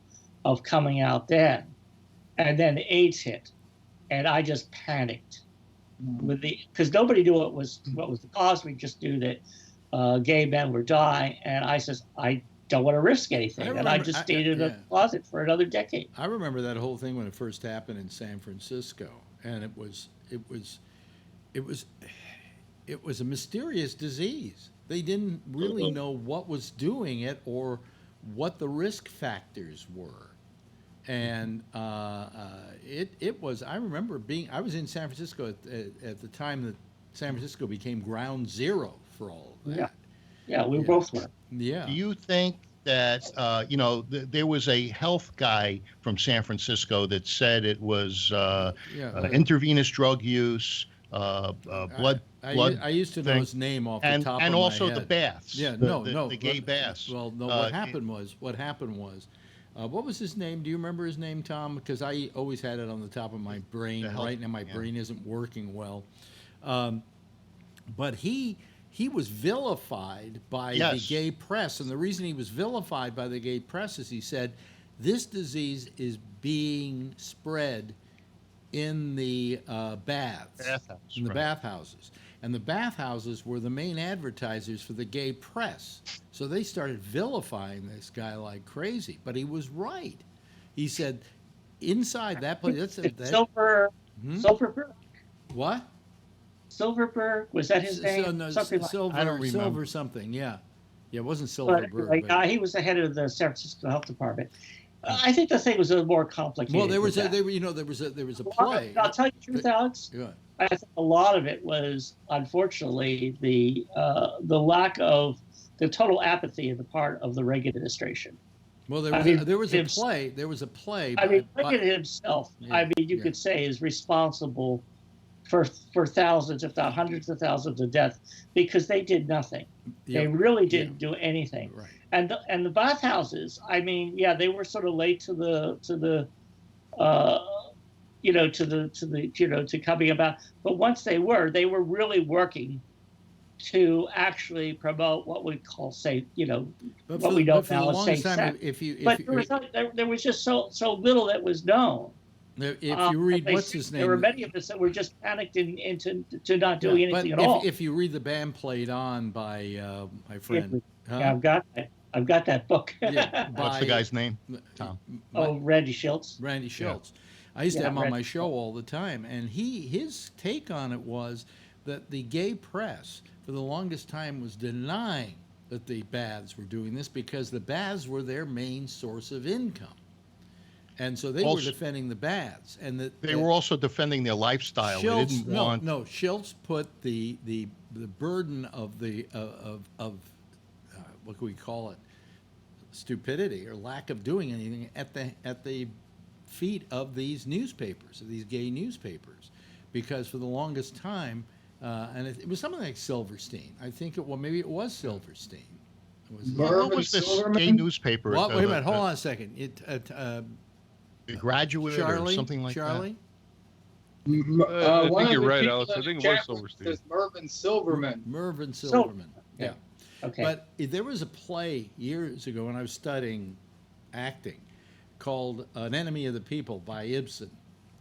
Speaker 6: of coming out then. And then AIDS hit, and I just panicked because nobody knew what was the cause. We just knew that gay men were dying, and I said, I don't want to risk anything, and I just stayed in a closet for another decade.
Speaker 2: I remember that whole thing when it first happened in San Francisco, and it was a mysterious disease. They didn't really know what was doing it or what the risk factors were. And it was, I remember I was in San Francisco at the time that San Francisco became ground zero for all of that.
Speaker 6: Yeah, we both were.
Speaker 2: Yeah.
Speaker 7: Do you think that, there was a health guy from San Francisco that said it was intravenous drug use, blood.
Speaker 2: I used to know his name off the top of my head.
Speaker 7: And also the baths.
Speaker 2: Yeah,
Speaker 7: the gay baths.
Speaker 2: Well, no, what happened was, what was his name? Do you remember his name, Tom? Because I always had it on the top of my brain. Right now, my brain isn't working well. But he was vilified by the gay press, and the reason he was vilified by the gay press is he said this disease is being spread in the bathhouses. And the bathhouses were the main advertisers for the gay press. So they started vilifying this guy like crazy. But he was right. He said, inside that place...
Speaker 6: Silverberg.
Speaker 2: What?
Speaker 6: Silverberg? Was that his name?
Speaker 2: No,
Speaker 6: something like
Speaker 2: I don't remember. Silver something, yeah. Yeah, it wasn't Silverberg.
Speaker 6: He was the head of the San Francisco Health Department. I think the thing was a little more complicated.
Speaker 2: Well, there was a play.
Speaker 6: I'll tell you the truth, Alex.
Speaker 2: Yeah.
Speaker 6: I think a lot of it was, unfortunately, the lack of the total apathy on the part of the Reagan administration.
Speaker 2: Well, there was a play.
Speaker 6: Reagan himself, you could say, is responsible for thousands, if not hundreds of thousands of deaths because they did nothing. Yep. They really didn't do anything.
Speaker 2: Right.
Speaker 6: And the bathhouses, they were sort of late to coming about. But once they were really working to actually promote what we call safe, what we don't now as safe sex. There was just so little that was known.
Speaker 2: If you read what's his name,
Speaker 6: there were many of us that were just panicked into not doing anything at all.
Speaker 2: If you read The Band Played On by my friend,
Speaker 6: I've got that book.
Speaker 7: What's the guy's name, Tom?
Speaker 6: Randy Schultz.
Speaker 2: Randy Schultz. I used to have him on my show all the time, and his take on it was that the gay press, for the longest time, was denying that the baths were doing this because the baths were their main source of income. And so they were defending the baths, and
Speaker 7: they were also defending their lifestyle.
Speaker 2: Schultz,
Speaker 7: they didn't want.
Speaker 2: No, Schultz put the burden of what can we call it, stupidity or lack of doing anything at the feet of these newspapers, of these gay newspapers, because for the longest time, and it was something like Silverstein. I think maybe it was Silverstein.
Speaker 7: What was this gay newspaper?
Speaker 2: Well, wait a minute, hold on a second.
Speaker 7: The Graduate or something like
Speaker 2: Charlie?
Speaker 11: I
Speaker 10: One
Speaker 11: think
Speaker 10: of
Speaker 11: you're
Speaker 10: the
Speaker 11: right,
Speaker 10: people
Speaker 11: Alex. I
Speaker 10: in
Speaker 11: think
Speaker 10: the
Speaker 11: it was
Speaker 10: chat room
Speaker 11: Silverstein.
Speaker 10: says Mervyn Silverman.
Speaker 2: Mervyn Silverman. Yeah.
Speaker 6: Okay.
Speaker 2: But there was a play years ago when I was studying acting called An Enemy of the People by Ibsen.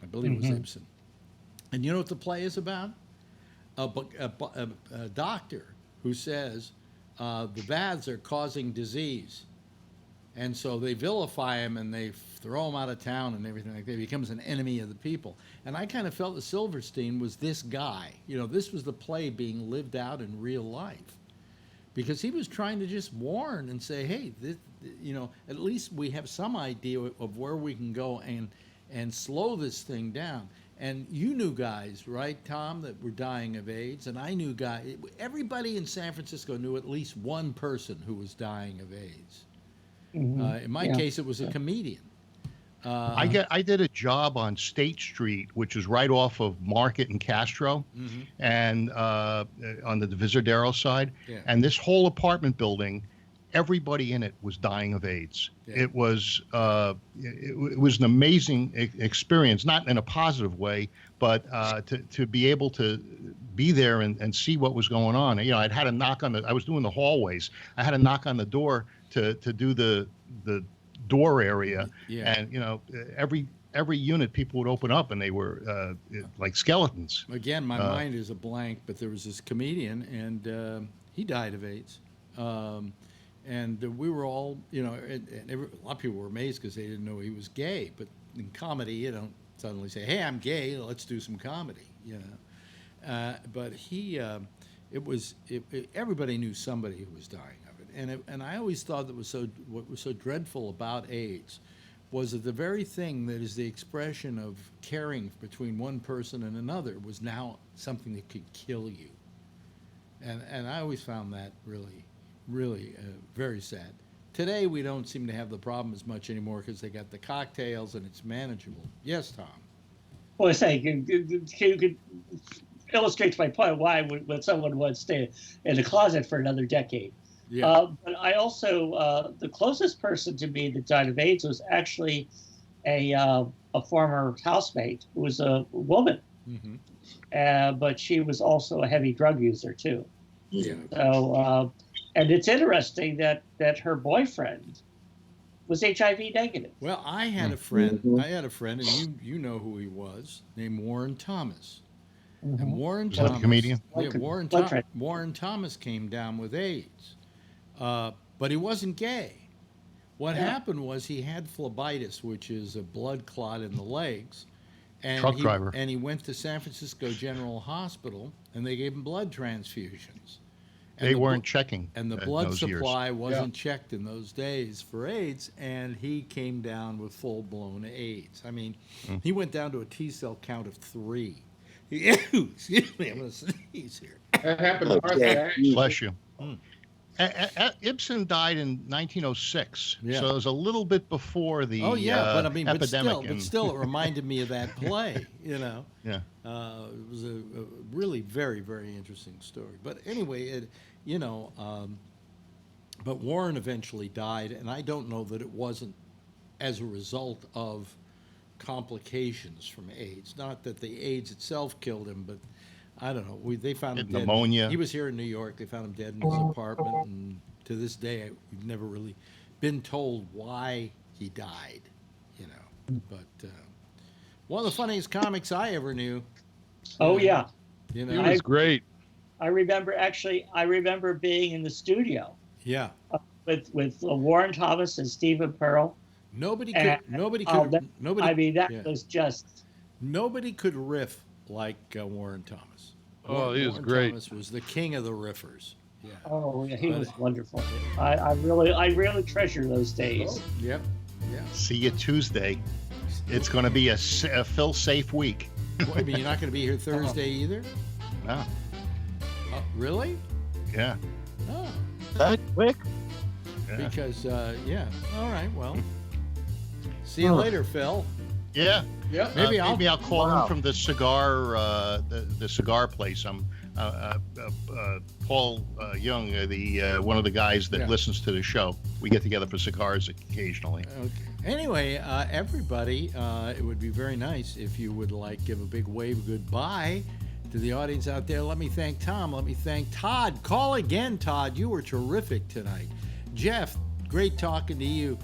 Speaker 2: I believe it was Ibsen. And you know what the play is about? A doctor who says the baths are causing disease. And so they vilify him and they throw him out of town and everything like that. He becomes an enemy of the people. And I kind of felt that Silverstein was this guy. You know, this was the play being lived out in real life. Because he was trying to just warn and say, hey, this, you know, at least we have some idea of where we can go and slow this thing down. And you knew guys, right, Tom, that were dying of AIDS, and I knew guys. Everybody in San Francisco knew at least one person who was dying of AIDS. In my case, it was a comedian.
Speaker 7: I did a job on State Street, which is right off of Market and Castro, and on the Divisadero side.
Speaker 2: Yeah.
Speaker 7: And this whole apartment building, everybody in it was dying of AIDS.
Speaker 2: Yeah.
Speaker 7: It was an amazing experience, not in a positive way, but to be able to be there and see what was going on. You know, I'd had a knock on I was doing the hallways. I had a knock on the door to do the door area, and you know, every unit people would open up and they were like skeletons.
Speaker 2: Again, my mind is a blank, but there was this comedian and he died of AIDS. And we were all, you know, a lot of people were amazed because they didn't know he was gay. But in comedy, you don't suddenly say, hey, I'm gay, let's do some comedy, you know. But everybody knew somebody who was dying of it. And I always thought that what was so dreadful about AIDS was that the very thing that is the expression of caring between one person and another was now something that could kill you. And I always found that really very sad. Today, we don't seem to have the problem as much anymore because they got the cocktails and it's manageable. Yes, Tom?
Speaker 6: Well, I say, you could illustrate my point why would someone want to stay in the closet for another decade.
Speaker 2: Yeah.
Speaker 6: But I also, the closest person to me that died of AIDS was actually a former housemate who was a woman. But she was also a heavy drug user, too.
Speaker 2: Yeah.
Speaker 6: So, and it's interesting that her boyfriend was HIV negative.
Speaker 2: Well, I had a friend, and you know who he was, named Warren Thomas. And Warren
Speaker 7: Was that
Speaker 2: Thomas,
Speaker 7: a comedian?
Speaker 2: Yeah, Warren Thomas came down with AIDS, but he wasn't gay. What happened was he had phlebitis, which is a blood clot in the legs. And
Speaker 7: Truck driver.
Speaker 2: And he went to San Francisco General Hospital, and they gave him blood transfusions. And
Speaker 7: They weren't checking.
Speaker 2: And the
Speaker 7: in
Speaker 2: blood
Speaker 7: those
Speaker 2: supply
Speaker 7: years.
Speaker 2: wasn't checked in those days for AIDS, and he came down with full-blown AIDS. I mean, he went down to a T-cell count of 3. Excuse me, I'm going to sneeze here.
Speaker 10: That happened to Arthur Ashe.
Speaker 7: Bless you. Ibsen died in 1906,
Speaker 2: Yeah.
Speaker 7: so it was a little bit before the epidemic.
Speaker 2: But still, it reminded me of that play. You know,
Speaker 7: Yeah.
Speaker 2: It was a really very, very interesting story. But anyway, but Warren eventually died, and I don't know that it wasn't as a result of complications from AIDS. Not that the AIDS itself killed him, but I don't know. They found him dead.
Speaker 7: Pneumonia.
Speaker 2: He was here in New York. They found him dead in his apartment, and to this day, we've never really been told why he died. You know, but one of the funniest comics I ever knew.
Speaker 6: Oh yeah,
Speaker 2: you know,
Speaker 11: He was great.
Speaker 6: I remember being in the studio.
Speaker 2: Yeah.
Speaker 6: With Warren Thomas and Stephen Pearl.
Speaker 2: Nobody
Speaker 6: I mean, that was just.
Speaker 2: Nobody could riff like Warren Thomas.
Speaker 11: Oh, he was
Speaker 2: Warren
Speaker 11: great.
Speaker 2: Thomas was the king of the riffers. Yeah.
Speaker 6: Oh, yeah, he was wonderful. I really treasure those days.
Speaker 2: Yep. Yeah.
Speaker 7: See you Tuesday. It's going to be a Phil safe week.
Speaker 2: Wait a minute, you're not going to be here Thursday either?
Speaker 7: No.
Speaker 2: Really?
Speaker 7: Yeah.
Speaker 2: Oh.
Speaker 13: That quick?
Speaker 7: Yeah.
Speaker 2: Because, all right, well. See you later, Phil.
Speaker 7: Yeah.
Speaker 10: Yeah.
Speaker 2: Maybe
Speaker 7: I'll call him from the cigar the cigar place. I'm Paul Young, one of the guys that listens to the show. We get together for cigars occasionally.
Speaker 2: Okay. Anyway, everybody, it would be very nice if you would give a big wave goodbye to the audience out there. Let me thank Tom. Let me thank Todd. Call again, Todd. You were terrific tonight. Jeff, great talking to you.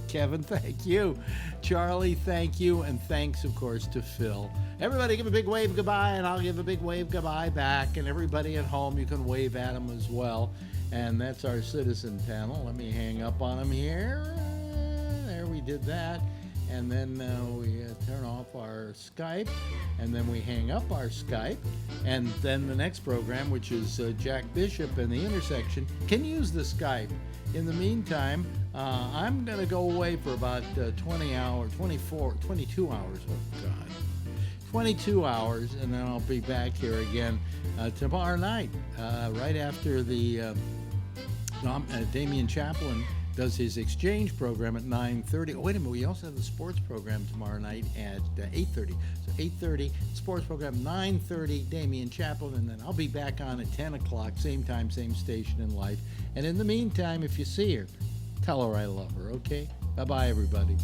Speaker 2: Kevin, thank you. Charlie, thank you. And thanks, of course, to Phil. Everybody give a big wave goodbye, and I'll give a big wave goodbye back. And everybody at home, you can wave at them as well. And that's our citizen panel. Let me hang up on them here. There, we did that. And then we turn off our Skype, and then we hang up our Skype. And then the next program, which is Jack Bishop and the Intersection, can use the Skype. In the meantime, I'm going to go away for about 22 hours. Oh, God. 22 hours, and then I'll be back here again tomorrow night, right after the Damian Chaplin does his exchange program at 9:30. Oh, wait a minute, we also have the sports program tomorrow night at 8:30. So 8:30, sports program, 9:30, Damian Chaplin, and then I'll be back on at 10 o'clock, same time, same station in life. And in the meantime, if you see her, tell her I love her, okay? Bye-bye, everybody.